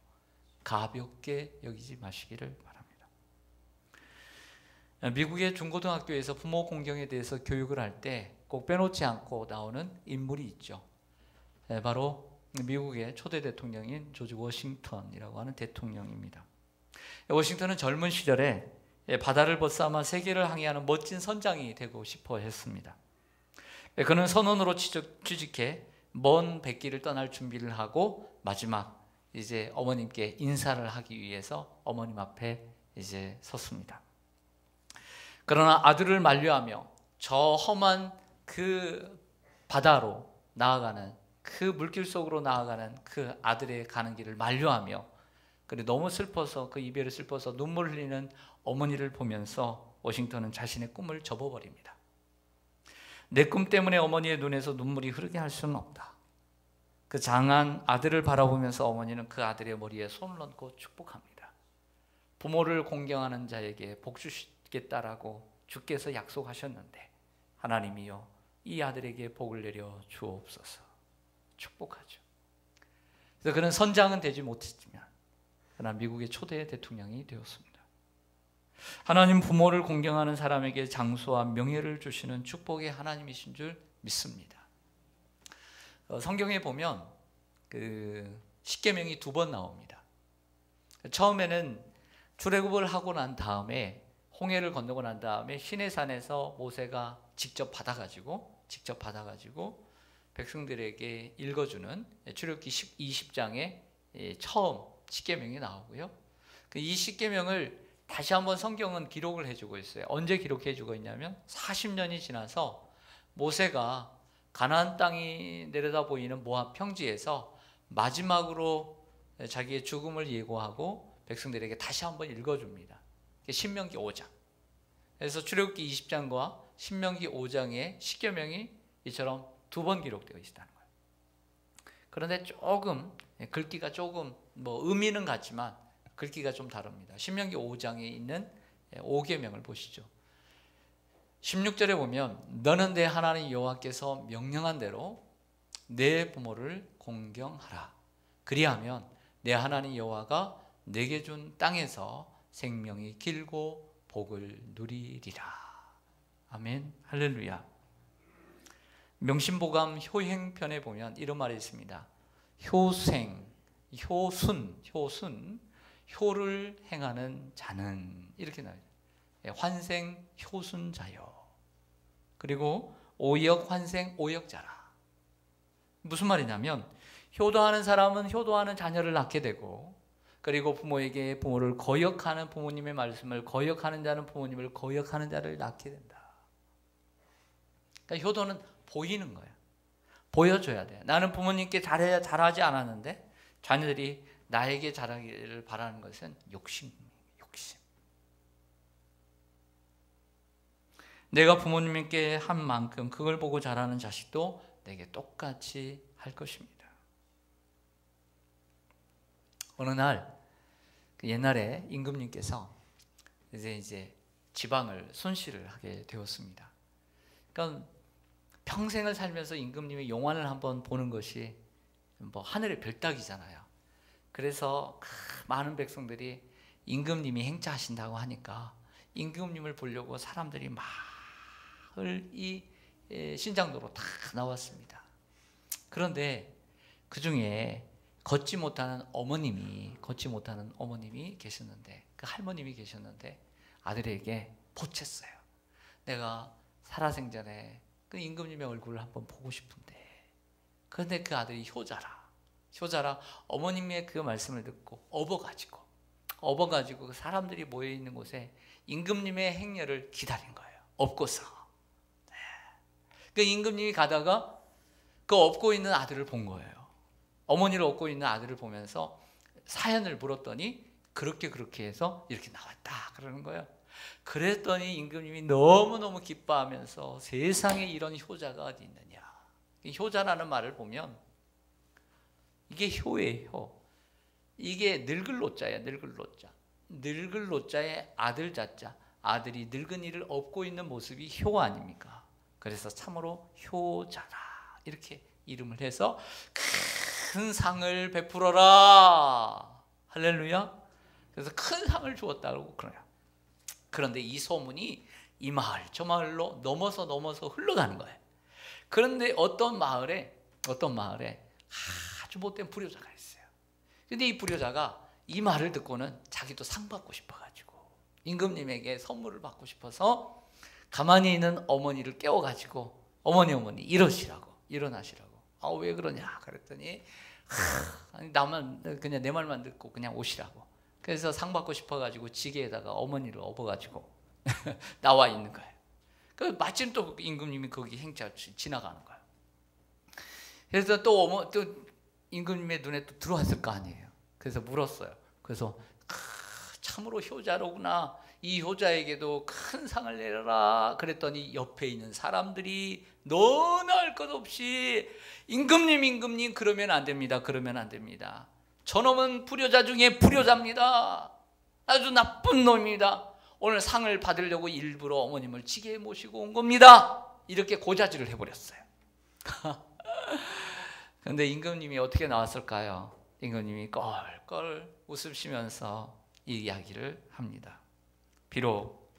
Speaker 3: 가볍게 여기지 마시기를 바랍니다. 미국의 중고등학교에서 부모 공경에 대해서 교육을 할 때 꼭 빼놓지 않고 나오는 인물이 있죠. 바로 미국의 초대 대통령인 조지 워싱턴이라고 하는 대통령입니다. 워싱턴은 젊은 시절에 바다를 벗삼아 세계를 항해하는 멋진 선장이 되고 싶어 했습니다. 그는 선원으로 취직해 먼 백길을 떠날 준비를 하고 마지막 이제 어머님께 인사를 하기 위해서 어머님 앞에 이제 섰습니다. 그러나 아들을 만류하며 저 험한 그 바다로 나아가는 그 물길 속으로 나아가는 그 아들의 가는 길을 만류하며 그리고 너무 슬퍼서 그 이별에 슬퍼서 눈물 흘리는 어머니를 보면서 워싱턴은 자신의 꿈을 접어버립니다. 내 꿈 때문에 어머니의 눈에서 눈물이 흐르게 할 수는 없다. 그 장한 아들을 바라보면서 어머니는 그 아들의 머리에 손을 얹고 축복합니다. 부모를 공경하는 자에게 복 주시겠다라고 주께서 약속하셨는데 하나님이여 이 아들에게 복을 내려 주옵소서. 축복하죠. 그래서 그는 선장은 되지 못했지만 그러나 미국의 초대 대통령이 되었습니다. 하나님 부모를 공경하는 사람에게 장수와 명예를 주시는 축복의 하나님이신 줄 믿습니다. 성경에 보면 그 십계명이 2번 나옵니다. 처음에는 출애굽을 하고 난 다음에 홍해를 건너고 난 다음에 시내산에서 모세가 직접 받아가지고 백성들에게 읽어주는 출애굽기 20장에 처음 십계명이 나오고요. 이 십계명을 다시 한번 성경은 기록을 해주고 있어요. 언제 기록해주고 있냐면 40년이 지나서 모세가 가나안 땅이 내려다 보이는 모압 평지에서 마지막으로 자기의 죽음을 예고하고 백성들에게 다시 한번 읽어줍니다. 신명기 5장. 그래서 출애굽기 20장과 신명기 5장의 십계명이 이처럼 2번 기록되어 있다는 거예요. 그런데 조금 글귀가 조금 의미는 같지만 글귀가 좀 다릅니다. 신명기 5장에 있는 5계명을 보시죠. 16절에 보면 너는 내 하나님 여호와께서 명령한 대로 내 부모를 공경하라. 그리하면 내 하나님 여호와가 내게 준 땅에서 생명이 길고 복을 누리리라. 아멘. 할렐루야. 명심보감 효행편에 보면 이런 말이 있습니다. 효생, 효순, 효를 행하는 자는 이렇게 나와요. 환생 효순자요. 그리고 오역 환생 오역자라. 무슨 말이냐면 효도하는 사람은 효도하는 자녀를 낳게 되고 그리고 부모를 거역하는 부모님의 말씀을 거역하는 자는 부모님을 거역하는 자를 낳게 된다. 그러니까 효도는 보이는 거예요. 보여줘야 돼요. 나는 부모님께 잘하지 않았는데 자녀들이 나에게 잘하기를 바라는 것은 욕심. 내가 부모님께 한 만큼 그걸 보고 자라는 자식도 내게 똑같이 할 것입니다. 어느 날 옛날에 임금님께서 이제 지방을 순시를 하게 되었습니다. 그러니까 평생을 살면서 임금님의 용안을 한번 보는 것이 하늘의 별따기잖아요. 그래서 많은 백성들이 임금님이 행차하신다고 하니까 임금님을 보려고 사람들이 마을 이 신장도로 다 나왔습니다. 그런데 그 중에 걷지 못하는 어머님이 계셨는데 그 할머님이 계셨는데 아들에게 보챘어요. 내가 살아생전에 그 임금님의 얼굴을 한번 보고 싶은데. 그런데 그 아들이 효자라 어머님의 그 말씀을 듣고 업어가지고 그 사람들이 모여있는 곳에 임금님의 행렬을 기다린 거예요. 업고서. 그 임금님이 가다가 그 업고 있는 아들을 본 거예요. 어머니를 업고 있는 아들을 보면서 사연을 물었더니 그렇게 해서 이렇게 나왔다 그러는 거예요. 그랬더니 임금님이 너무너무 기뻐하면서 세상에 이런 효자가 어디 있느냐. 효자라는 말을 보면 이게 효예요. 이게 늙을 노자야. 늙을 노자에 아들 자자. 아들이 늙은이를 업고 있는 모습이 효 아닙니까? 그래서 참으로 효자라 이렇게 이름을 해서 큰 상을 베풀어라. 할렐루야. 그래서 큰 상을 주었다고 그래요. 그런데 이 소문이 이 마을 저 마을로 넘어서 흘러가는 거예요. 그런데 어떤 마을에 아주 못된 불효자가 있어요. 근데 이 불효자가 이 말을 듣고는 자기도 상 받고 싶어가지고 임금님에게 선물을 받고 싶어서 가만히 있는 어머니를 깨워가지고 어머니 일어나시라고 아, 왜 그러냐 그랬더니 아니, 나만 그냥 내 말만 듣고 그냥 오시라고. 그래서 상 받고 싶어가지고 지게에다가 어머니를 업어가지고 나와 있는 거예요. 그 마침 또 임금님이 거기 행차 지나가는 거예요. 그래서 또 임금님의 눈에 또 들어왔을 거 아니에요. 그래서 물었어요. 그래서 참으로 효자로구나. 이 효자에게도 큰 상을 내려라. 그랬더니 옆에 있는 사람들이 너나 할 것 없이 임금님 그러면 안 됩니다. 그러면 안 됩니다. 저놈은 불효자 중에 불효자입니다. 아주 나쁜 놈입니다. 오늘 상을 받으려고 일부러 어머님을 지게에 모시고 온 겁니다. 이렇게 고자질을 해버렸어요. 그런데 임금님이 어떻게 나왔을까요? 임금님이 껄껄 웃으시면서 이 이야기를 합니다. 비록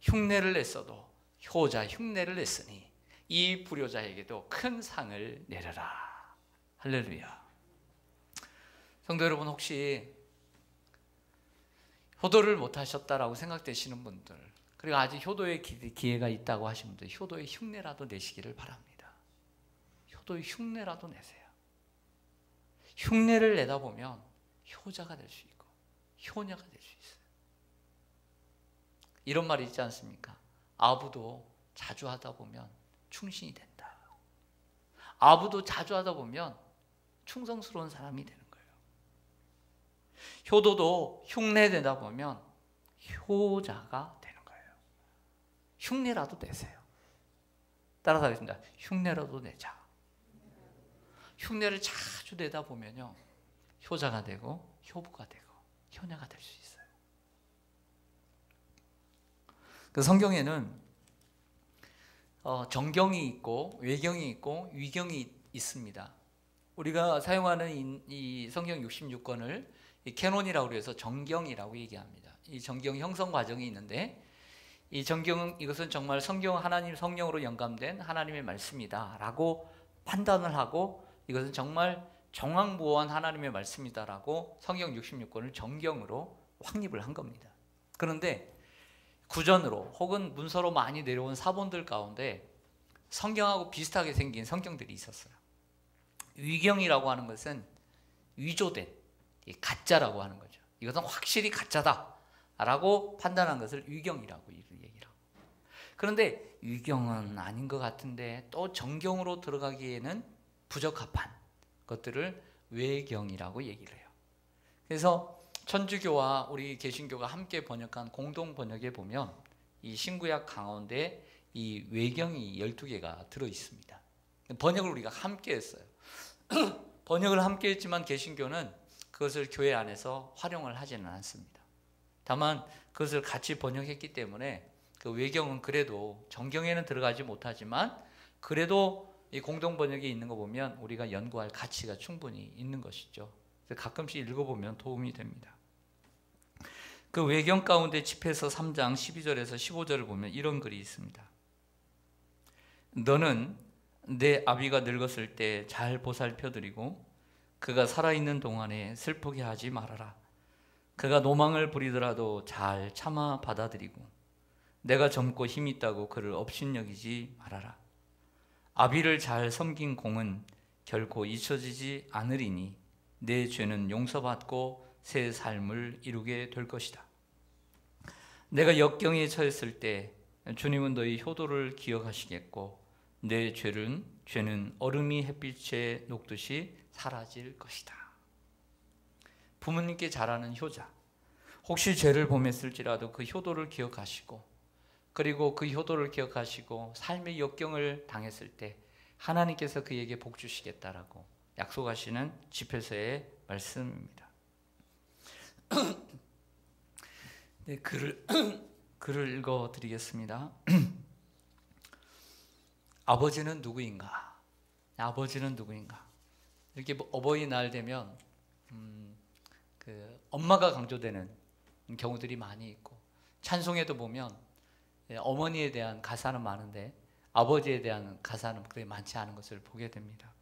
Speaker 3: 흉내를 냈어도 효자 흉내를 냈으니 이 불효자에게도 큰 상을 내려라. 할렐루야. 성도 여러분, 혹시 효도를 못하셨다라고 생각되시는 분들, 그리고 아직 효도의 기회가 있다고 하시는 분들, 효도의 흉내라도 내시기를 바랍니다. 효도의 흉내라도 내세요. 흉내를 내다 보면 효자가 될 수 있고 효녀가 될 수 있어요. 이런 말이 있지 않습니까? 아부도 자주 하다 보면 충신이 된다. 아부도 자주 하다 보면 충성스러운 사람이 되는 거예요. 효도도 흉내내다 보면 효자가 되는 거예요. 흉내라도 내세요. 따라서 하겠습니다. 흉내라도 내자. 흉내를 자주 내다 보면요, 효자가 되고 효부가 되고 효녀가 될 수 있어요. 그 성경에는 정경이 있고 외경이 있고 위경이 있습니다. 우리가 사용하는 이 성경 66권을 캐논이라고 해서 정경이라고 얘기합니다. 이 정경 형성 과정이 있는데, 이 정경은 이것은 정말 성경 하나님 성령으로 영감된 하나님의 말씀이다라고 판단을 하고, 이것은 정말 정확무어한 하나님의 말씀이다라고 성경 66권을 정경으로 확립을 한 겁니다. 그런데 구전으로 혹은 문서로 많이 내려온 사본들 가운데 성경하고 비슷하게 생긴 성경들이 있었어요. 위경이라고 하는 것은 위조된 가짜라고 하는 거죠. 이것은 확실히 가짜다라고 판단한 것을 위경이라고 얘기를 하고, 그런데 위경은 아닌 것 같은데 또 정경으로 들어가기에는 부적합한 것들을 외경이라고 얘기를 해요. 그래서 천주교와 우리 개신교가 함께 번역한 공동 번역에 보면 이 신구약 가운데 이 외경이 12개가 들어 있습니다. 번역을 우리가 함께 했어요. 번역을 함께 했지만 개신교는 그것을 교회 안에서 활용을 하지는 않습니다. 다만 그것을 같이 번역했기 때문에 그 외경은 그래도 정경에는 들어가지 못하지만 그래도 이 공동 번역에 있는 거 보면 우리가 연구할 가치가 충분히 있는 것이죠. 가끔씩 읽어보면 도움이 됩니다. 그 외경 가운데 집에서 3장 12절에서 15절을 보면 이런 글이 있습니다. 너는 내 아비가 늙었을 때 잘 보살펴드리고 그가 살아있는 동안에 슬프게 하지 말아라. 그가 노망을 부리더라도 잘 참아 받아들이고 내가 젊고 힘 있다고 그를 업신여기지 말아라. 아비를 잘 섬긴 공은 결코 잊혀지지 않으리니 내 죄는 용서받고 새 삶을 이루게 될 것이다. 내가 역경에 처했을 때 주님은 너희 효도를 기억하시겠고 내 죄는 얼음이 햇빛에 녹듯이 사라질 것이다. 부모님께 잘하는 효자, 혹시 죄를 범했을지라도 그 효도를 기억하시고, 그리고 그 효도를 기억하시고 삶의 역경을 당했을 때 하나님께서 그에게 복 주시겠다라고 약속하시는 집회서의 말씀입니다. 네, 글을 읽어드리겠습니다. 아버지는 누구인가? 아버지는 누구인가? 이렇게 어버이날 되면 엄마가 강조되는 경우들이 많이 있고, 찬송에도 보면 어머니에 대한 가사는 많은데 아버지에 대한 가사는 그렇게 많지 않은 것을 보게 됩니다.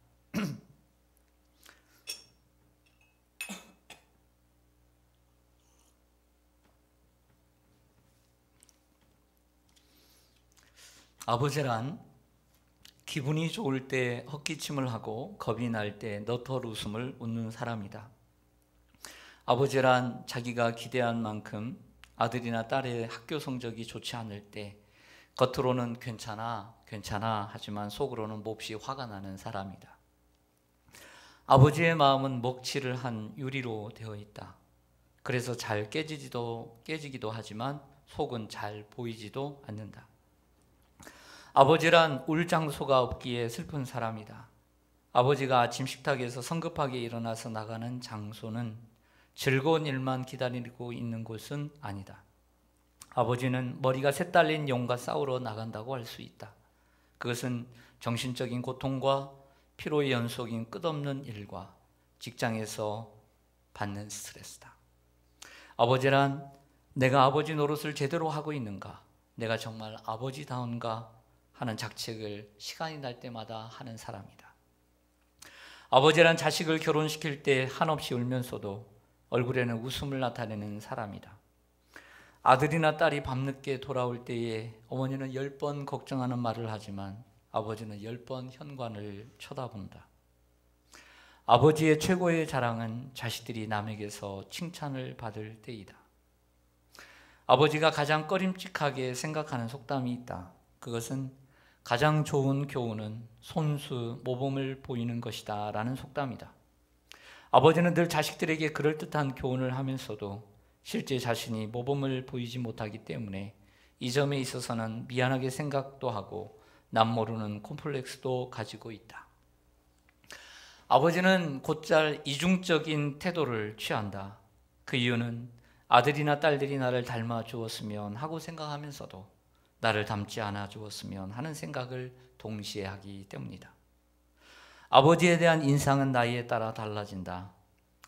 Speaker 3: 아버지란 기분이 좋을 때 헛기침을 하고 겁이 날 때 너털 웃음을 웃는 사람이다. 아버지란 자기가 기대한 만큼 아들이나 딸의 학교 성적이 좋지 않을 때 겉으로는 괜찮아 하지만 속으로는 몹시 화가 나는 사람이다. 아버지의 마음은 먹칠을 한 유리로 되어 있다. 그래서 잘 깨지기도 하지만 속은 잘 보이지도 않는다. 아버지란 울 장소가 없기에 슬픈 사람이다. 아버지가 아침 식탁에서 성급하게 일어나서 나가는 장소는 즐거운 일만 기다리고 있는 곳은 아니다. 아버지는 머리가 새 딸린 용과 싸우러 나간다고 할 수 있다. 그것은 정신적인 고통과 피로의 연속인 끝없는 일과 직장에서 받는 스트레스다. 아버지란 내가 아버지 노릇을 제대로 하고 있는가, 내가 정말 아버지다운가 하는 자책을 시간이 날 때마다 하는 사람이다. 아버지란 자식을 결혼시킬 때 한없이 울면서도 얼굴에는 웃음을 나타내는 사람이다. 아들이나 딸이 밤늦게 돌아올 때에 어머니는 10번 걱정하는 말을 하지만 아버지는 10번 현관을 쳐다본다. 아버지의 최고의 자랑은 자식들이 남에게서 칭찬을 받을 때이다. 아버지가 가장 꺼림칙하게 생각하는 속담이 있다. 그것은 가장 좋은 교훈은 손수 모범을 보이는 것이다 라는 속담이다. 아버지는 늘 자식들에게 그럴듯한 교훈을 하면서도 실제 자신이 모범을 보이지 못하기 때문에 이 점에 있어서는 미안하게 생각도 하고 남모르는 콤플렉스도 가지고 있다. 아버지는 곧잘 이중적인 태도를 취한다. 그 이유는 아들이나 딸들이 나를 닮아 주었으면 하고 생각하면서도 나를 닮지 않아 주었으면 하는 생각을 동시에 하기 때문이다. 아버지에 대한 인상은 나이에 따라 달라진다.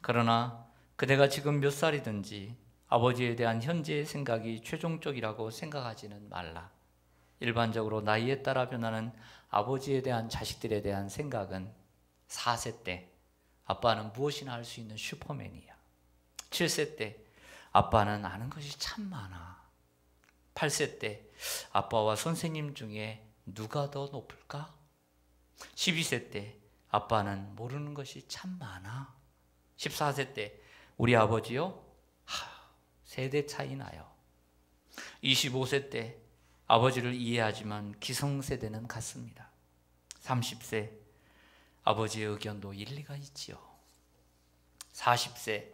Speaker 3: 그러나 그대가 지금 몇 살이든지 아버지에 대한 현재의 생각이 최종적이라고 생각하지는 말라. 일반적으로 나이에 따라 변하는 아버지에 대한 자식들에 대한 생각은 4세 때 아빠는 무엇이나 할 수 있는 슈퍼맨이야. 7세 때 아빠는 아는 것이 참 많아. 8세 때 아빠와 선생님 중에 누가 더 높을까? 12세 때 아빠는 모르는 것이 참 많아. 14세 때 우리 아버지요? 세대 차이 나요. 25세 때 아버지를 이해하지만 기성세대는 같습니다. 30세 아버지의 의견도 일리가 있지요. 40세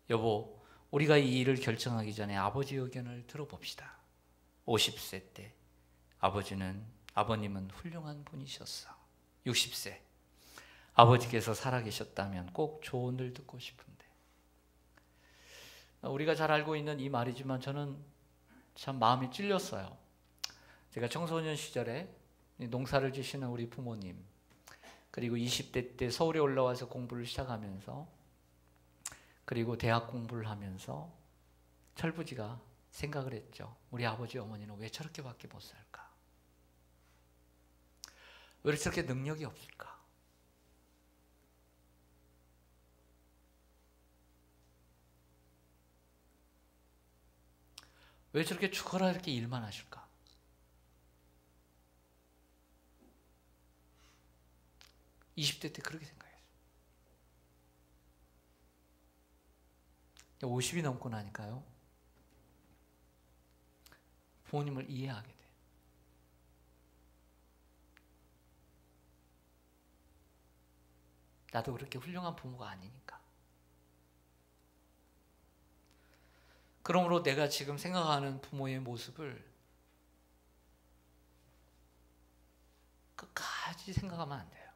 Speaker 3: 여보, 우리가 이 일을 결정하기 전에 아버지의 의견을 들어봅시다. 50세 때 아버님은 훌륭한 분이셨어. 60세 아버지께서 살아계셨다면 꼭 조언을 듣고 싶은데. 우리가 잘 알고 있는 이 말이지만 저는 참 마음이 찔렸어요. 제가 청소년 시절에 농사를 지시는 우리 부모님, 그리고 20대 때 서울에 올라와서 공부를 시작하면서, 그리고 대학 공부를 하면서 철부지가 생각을 했죠. 우리 아버지 어머니는 왜 저렇게밖에 못 살까? 왜 저렇게 능력이 없을까? 왜 저렇게 죽어라 이렇게 일만 하실까? (20대) 때 그렇게 생각했어요. 50이 넘고 나니까요, 부모님을 이해하게 돼요. 나도 그렇게 훌륭한 부모가 아니니까. 그러므로 내가 지금 생각하는 부모의 모습을 끝까지 생각하면 안 돼요.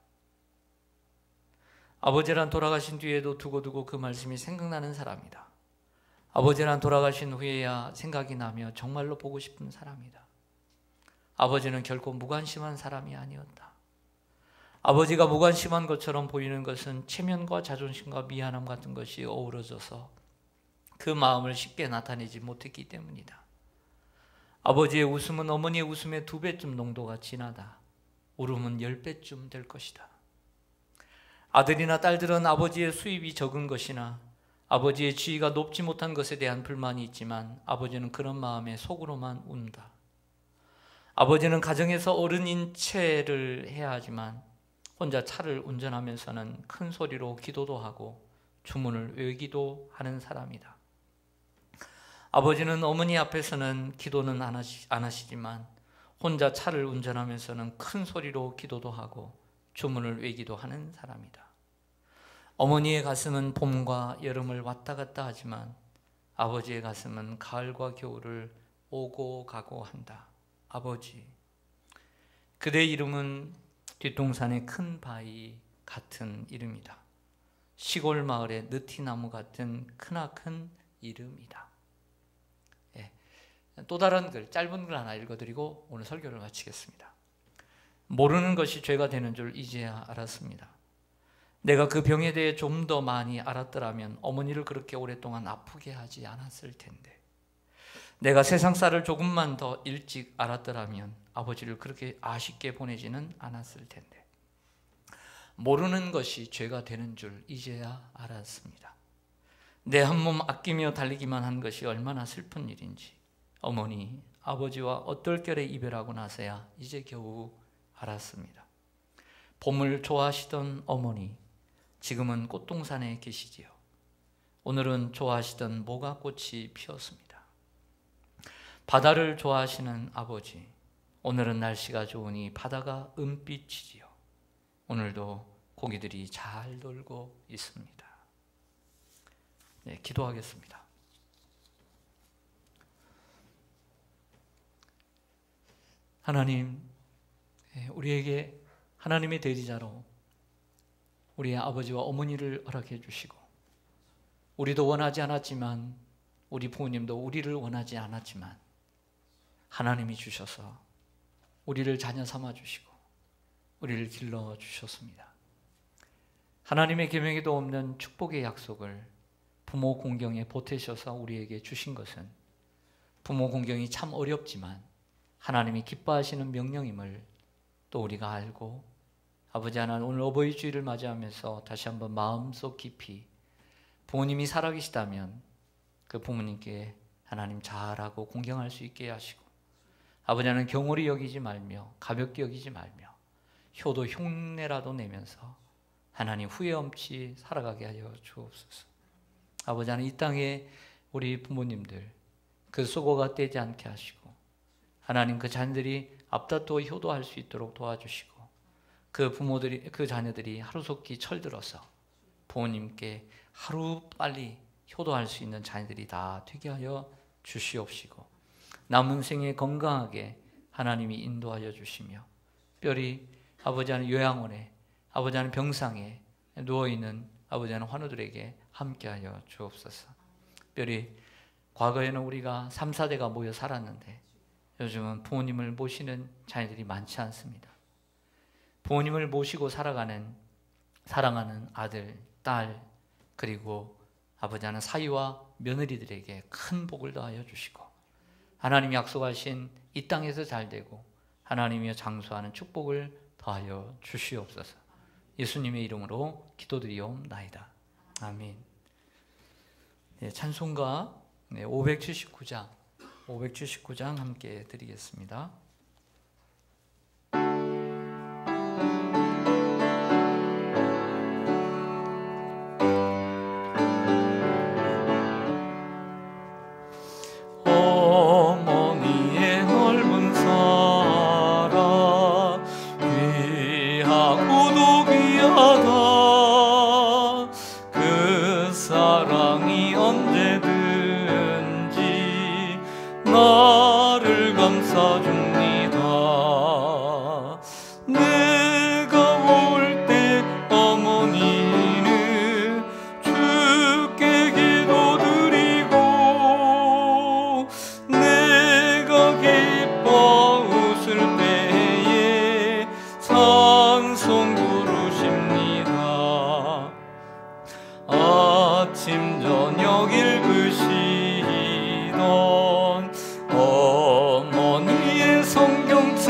Speaker 3: 아버지란 돌아가신 뒤에도 두고두고 그 말씀이 생각나는 사람이다. 아버지란 돌아가신 후에야 생각이 나며 정말로 보고 싶은 사람이다. 아버지는 결코 무관심한 사람이 아니었다. 아버지가 무관심한 것처럼 보이는 것은 체면과 자존심과 미안함 같은 것이 어우러져서 그 마음을 쉽게 나타내지 못했기 때문이다. 아버지의 웃음은 어머니의 웃음의 2배쯤 농도가 진하다. 울음은 10배쯤 될 것이다. 아들이나 딸들은 아버지의 수입이 적은 것이나 아버지의 지위가 높지 못한 것에 대한 불만이 있지만 아버지는 그런 마음에 속으로만 운다. 아버지는 가정에서 어른인 체를 해야 하지만 혼자 차를 운전하면서는 큰 소리로 기도도 하고 주문을 외기도 하는 사람이다. 아버지는 어머니 앞에서는 기도는 안 하시지만 혼자 차를 운전하면서는 큰 소리로 기도도 하고 주문을 외기도 하는 사람이다. 어머니의 가슴은 봄과 여름을 왔다 갔다 하지만 아버지의 가슴은 가을과 겨울을 오고 가고 한다. 아버지, 그대의 이름은 뒷동산의 큰 바위 같은 이름이다. 시골 마을의 느티나무 같은 크나큰 이름이다. 또 다른 글, 짧은 글 하나 읽어드리고 오늘 설교를 마치겠습니다. 모르는 것이 죄가 되는 줄 이제야 알았습니다. 내가 그 병에 대해 좀 더 많이 알았더라면 어머니를 그렇게 오랫동안 아프게 하지 않았을 텐데, 내가 세상살을 조금만 더 일찍 알았더라면 아버지를 그렇게 아쉽게 보내지는 않았을 텐데, 모르는 것이 죄가 되는 줄 이제야 알았습니다. 내 한 몸 아끼며 달리기만 한 것이 얼마나 슬픈 일인지 어머니, 아버지와 어떨결에 이별하고 나서야 이제 겨우 알았습니다. 봄을 좋아하시던 어머니, 지금은 꽃동산에 계시지요. 오늘은 좋아하시던 모가꽃이 피었습니다. 바다를 좋아하시는 아버지, 오늘은 날씨가 좋으니 바다가 은빛이지요. 오늘도 고기들이 잘 놀고 있습니다. 네, 기도하겠습니다. 하나님, 우리에게 하나님의 대리자로 우리의 아버지와 어머니를 허락해 주시고, 우리도 원하지 않았지만 우리 부모님도 우리를 원하지 않았지만 하나님이 주셔서 우리를 자녀 삼아 주시고 우리를 길러 주셨습니다. 하나님의 계명에도 없는 축복의 약속을 부모 공경에 보태셔서 우리에게 주신 것은 부모 공경이 참 어렵지만 하나님이 기뻐하시는 명령임을 또 우리가 알고, 아버지 하나님, 오늘 어버이 주일을 맞이하면서 다시 한번 마음속 깊이 부모님이 살아계시다면 그 부모님께 하나님 잘하고 공경할 수 있게 하시고, 아버지 하나님 경홀히 여기지 말며 가볍게 여기지 말며 효도 흉내라도 내면서 하나님 후회 없이 살아가게 하여 주옵소서. 아버지 하나님, 이 땅에 우리 부모님들 그 수고가 떼지 않게 하시고, 하나님 그 자녀들이 앞다투어 효도할 수 있도록 도와주시고, 그 부모들이, 그 자녀들이 하루속히 철들어서 부모님께 하루 빨리 효도할 수 있는 자녀들이 다 되게 하여 주시옵시고, 남은 생에 건강하게 하나님이 인도하여 주시며, 뼈리 아버지 하나님 요양원에, 아버지 하나님 병상에 누워있는 아버지 하나님 환우들에게 함께하여 주옵소서. 특별히 과거에는 우리가 3, 4대가 모여 살았는데 요즘은 부모님을 모시는 자녀들이 많지 않습니다. 부모님을 모시고 살아가는 사랑하는 아들, 딸, 그리고 아버지 하는 사위와 며느리들에게 큰 복을 더하여 주시고, 하나님이 약속하신 이 땅에서 잘되고 하나님이여 장수하는 축복을 더하여 주시옵소서. 예수님의 이름으로 기도드리옵나이다. 아멘. 네, 찬송가 579장 함께 드리겠습니다.
Speaker 9: 어머니의 넓은 사랑 귀하고도 귀하다. 그 사랑이 언제든지 나를 감싸줍니다. 내가 올 때 어머니는 주께 기도드리고, 내가 기뻐 웃을 때에 찬송 부르십니다. 아침 저녁 읽으시던 어머니의 성경책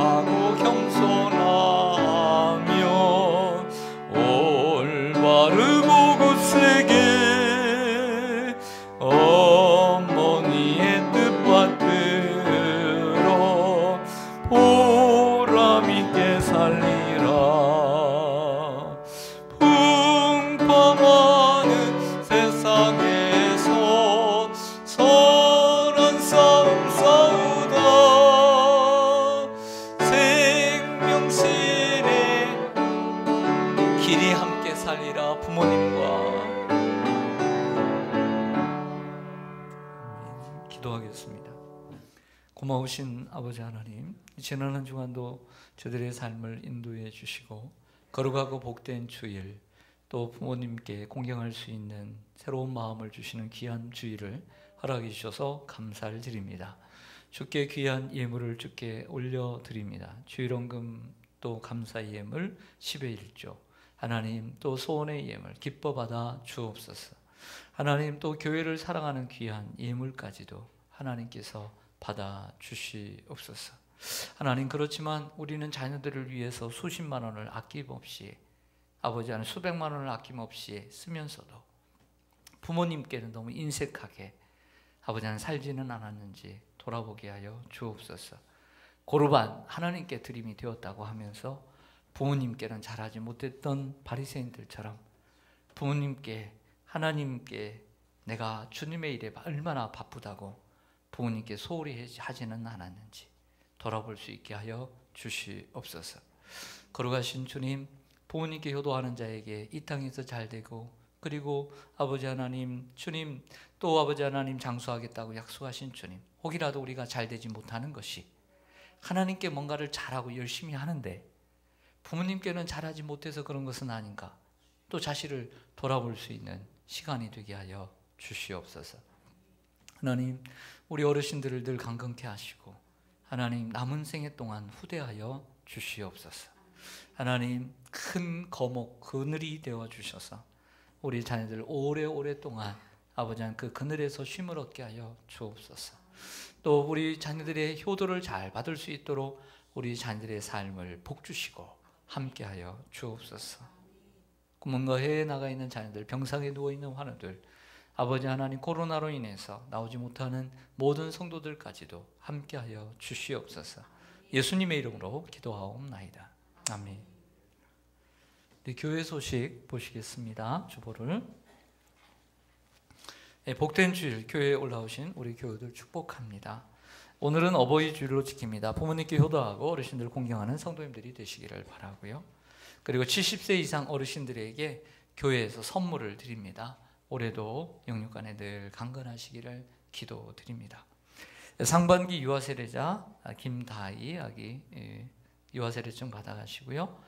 Speaker 9: 겸손하고 겸손하며 올바르고 굳세게 어머니의 뜻받들어 보람있게 살리라. 풍파많은 세상에서 선한 싸움 싸우다 생명신의 길이 함께 살리라. 부모님과 기도하겠습니다. 고마우신 아버지 하나님, 지난 한 주간도 저들의 삶을 인도해 주시고 거룩하고 복된 주일, 또 부모님께 공경할 수 있는 새로운 마음을 주시는 귀한 주일을 허락해 주셔서 감사를 드립니다. 주께 귀한 예물을 주께 올려드립니다. 주일원금 또 감사의 예물 10의 1조, 하나님 또 소원의 예물 기뻐 받아 주옵소서. 하나님 또 교회를 사랑하는 귀한 예물까지도 하나님께서 받아 주시옵소서. 하나님, 그렇지만 우리는 자녀들을 위해서 수십만 원을 아낌없이, 아버지 하나님 수백만 원을 아낌없이 쓰면서도 부모님께는 너무 인색하게 아버지 하나님 살지는 않았는지 돌아보게 하여 주옵소서. 고르반 하나님께 드림이 되었다고 하면서 부모님께는 잘하지 못했던 바리새인들처럼 부모님께, 하나님께 내가 주님의 일에 얼마나 바쁘다고 부모님께 소홀히 하지는 않았는지 돌아볼 수 있게 하여 주시옵소서. 거룩하신 주님, 부모님께 효도하는 자에게 이 땅에서 잘되고, 그리고 아버지 하나님, 주님 또 아버지 하나님 장수하겠다고 약속하신 주님, 혹이라도 우리가 잘되지 못하는 것이 하나님께 뭔가를 잘하고 열심히 하는데 부모님께는 잘하지 못해서 그런 것은 아닌가, 또 자신을 돌아볼 수 있는 시간이 되게 하여 주시옵소서. 하나님, 우리 어르신들을 늘 강건케 하시고 하나님 남은 생애 동안 후대하여 주시옵소서. 하나님, 큰 거목 그늘이 되어 주셔서 우리 자녀들 오래오래 동안 아버지 하나님 그 그늘에서 쉼을 얻게 하여 주옵소서. 또 우리 자녀들의 효도를 잘 받을 수 있도록 우리 자녀들의 삶을 복주시고 함께하여 주옵소서. 꿈과 해외에 나가 있는 자녀들, 병상에 누워있는 환우들, 아버지 하나님 코로나로 인해서 나오지 못하는 모든 성도들까지도 함께하여 주시옵소서. 예수님의 이름으로 기도하옵나이다. 아멘. 우리 교회 소식 보시겠습니다. 주보를. 복된 주일 교회에 올라오신 우리 교우들 축복합니다. 오늘은 어버이 주일로 지킵니다. 부모님께 효도하고 어르신들 공경하는 성도님들이 되시기를 바라고요. 그리고 70세 이상 어르신들에게 교회에서 선물을 드립니다. 올해도 영육간에 늘 강건하시기를 기도드립니다. 상반기 유아 세례자 김다희 아기 유아 세례증 받아가시고요.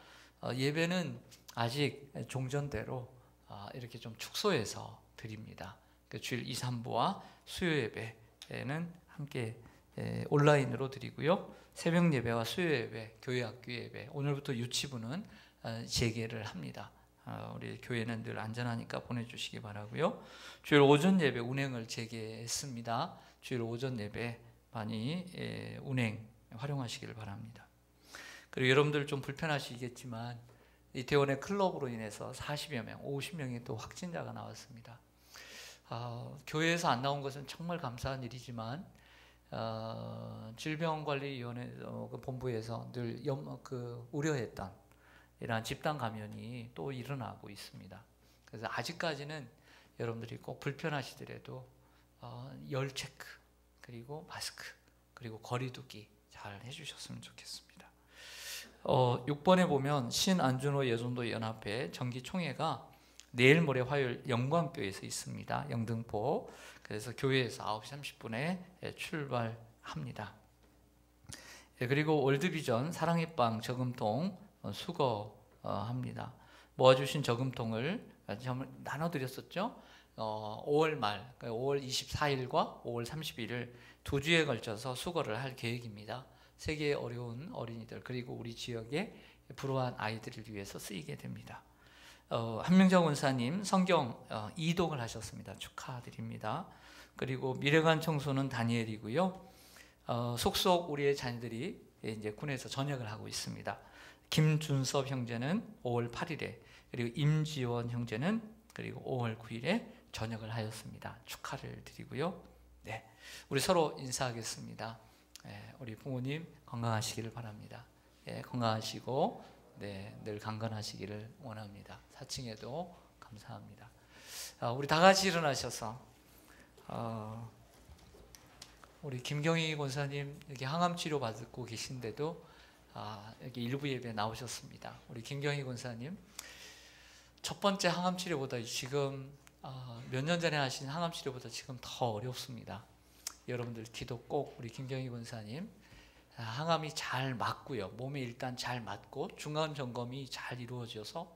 Speaker 9: 예배는 아직 종전대로 이렇게 좀 축소해서 드립니다. 주일 2, 3부와 수요 예배는 함께 온라인으로 드리고요. 새벽 예배와 수요 예배, 교회 학교 예배, 오늘부터 유치부는 재개를 합니다. 우리 교회는 늘 안전하니까 보내주시기 바라고요. 주일 오전 예배 운행을 재개했습니다. 주일 오전 예배 많이 운행 활용하시기를 바랍니다. 그리고 여러분들 좀 불편하시겠지만 이태원의 클럽으로 인해서 40여 명, 50명의 또 확진자가 나왔습니다. 교회에서 안 나온 것은 정말 감사한 일이지만 질병관리위원회 본부에서 늘 우려했던 이러한 집단 감염이 또 일어나고 있습니다. 그래서 아직까지는 여러분들이 꼭 불편하시더라도 열 체크, 그리고 마스크, 그리고 거리 두기 잘 해주셨으면 좋겠습니다. 6번에 보면 신안준호 예전도 연합회 정기총회가 내일 모레 화요일 영광교회에서 있습니다. 영등포. 그래서 교회에서 9시 30분에 출발합니다. 그리고 월드비전 사랑의 빵 저금통 수거합니다. 모아주신 저금통을 나눠드렸었죠. 5월 말, 5월 24일과 5월 31일 두 주에 걸쳐서 수거를 할 계획입니다. 세계의 어려운 어린이들, 그리고 우리 지역의 불우한 아이들을 위해서 쓰이게 됩니다. 한명정 원사님 성경 이독을 하셨습니다. 축하드립니다. 그리고 미래관 청소는 다니엘이고요. 속속 우리의 자녀들이 이제 군에서 전역을 하고 있습니다. 김준섭 형제는 5월 8일에, 그리고 임지원 형제는 그리고 5월 9일에 전역을 하였습니다. 축하를 드리고요. 네, 우리 서로 인사하겠습니다. 우리 부모님 건강하시기를 바랍니다. 건강하시고 늘 강건하시기를 원합니다. 사칭에도 감사합니다. 우리 다 같이 일어나셔서 우리 김경희 권사님 여기 항암 치료 받고 계신데도 여기 일부 예배 나오셨습니다. 우리 김경희 권사님 첫 번째 항암 치료보다 지금 몇 년 전에 하신 항암 치료보다 지금 더 어렵습니다. 여러분들 기도 꼭 우리 김경희 권사님 항암이 잘 맞고요. 몸에 일단 잘 맞고 중간 점검이 잘 이루어져서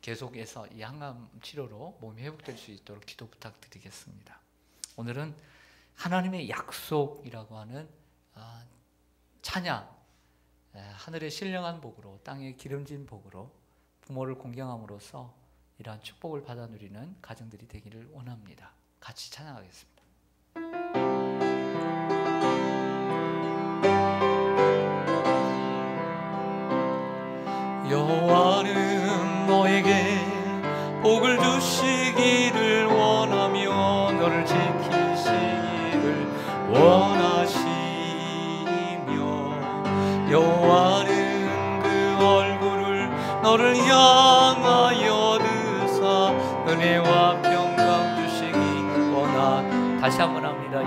Speaker 9: 계속해서 이 항암 치료로 몸이 회복될 수 있도록 기도 부탁드리겠습니다. 오늘은 하나님의 약속이라고 하는 찬양, 하늘의 신령한 복으로, 땅의 기름진 복으로 부모를 공경함으로써 이러한 축복을 받아 누리는 가정들이 되기를 원합니다. 같이 찬양하겠습니다. 여호와는 너에게 복을 주시기를 원하며 너를 지키시기를 원하시며 여호와는 그 얼굴을 너를 향하여 드사 은혜와 평강 주시기 원하. 다시 한번 합니다.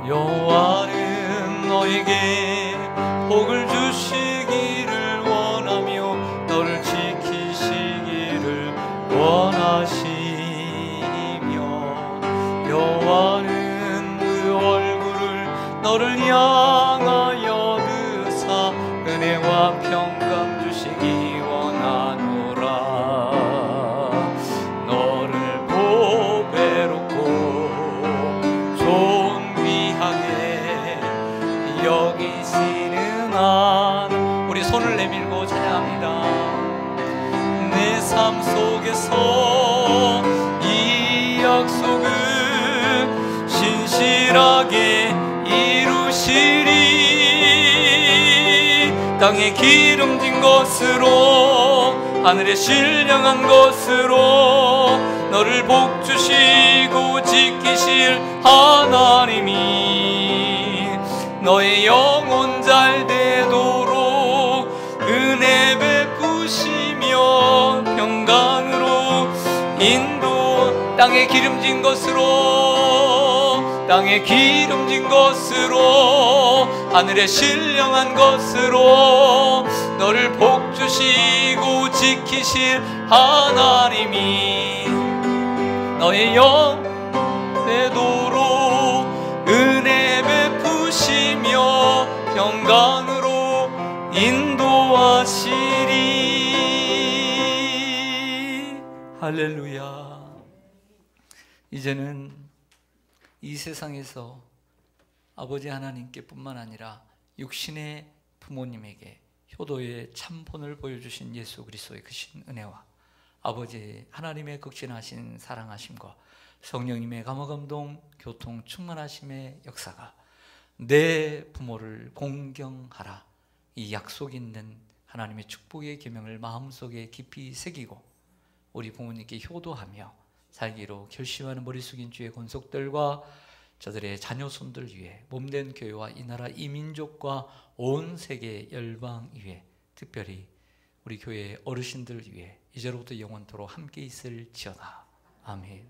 Speaker 9: 여호와는 너에게 복을 주시기를 원하며 너를 지키시기를 원하시며 여호와는 그 얼굴을 너를 향하여 드사 은혜와 평강 주시기 원하노라. 너를 보배롭고 존귀하게 여기시는 하나님, 우리 손을 내밀고 찬양합니다. 내 삶 속에서 이 약속은 신실하게 이루시리. 땅에 기름진 것으로 하늘에 신령한 것으로 너를 복주시고 지키실 하나님이 너의 영혼 잘 되도록 은혜 베푸시며 평강으로 인도. 땅에 기름진 것으로, 땅에 기름진 것으로 하늘에 신령한 것으로 너를 복주시고 지키실 하나님이 너의 영 되도록 은혜 베푸시며 평강으로 인도하시리. 할렐루야. 이제는 이 세상에서 아버지 하나님께 뿐만 아니라 육신의 부모님에게 효도의 참본을 보여주신 예수 그리스도의 크신 은혜와 아버지 하나님의 극진하신 사랑하심과 성령님의 감화감동 교통 충만하심의 역사가 내 부모를 공경하라, 이 약속 있는 하나님의 축복의 계명을 마음속에 깊이 새기고 우리 부모님께 효도하며 살기로 결심하는 머리 숙인 주의 권속들과 저들의 자녀손들 위해 몸된 교회와 이 나라 이 민족과 온 세계 열방 위에, 특별히 우리 교회의 어르신들 위해 이제로부터 영원토록 함께 있을지어다. 아멘.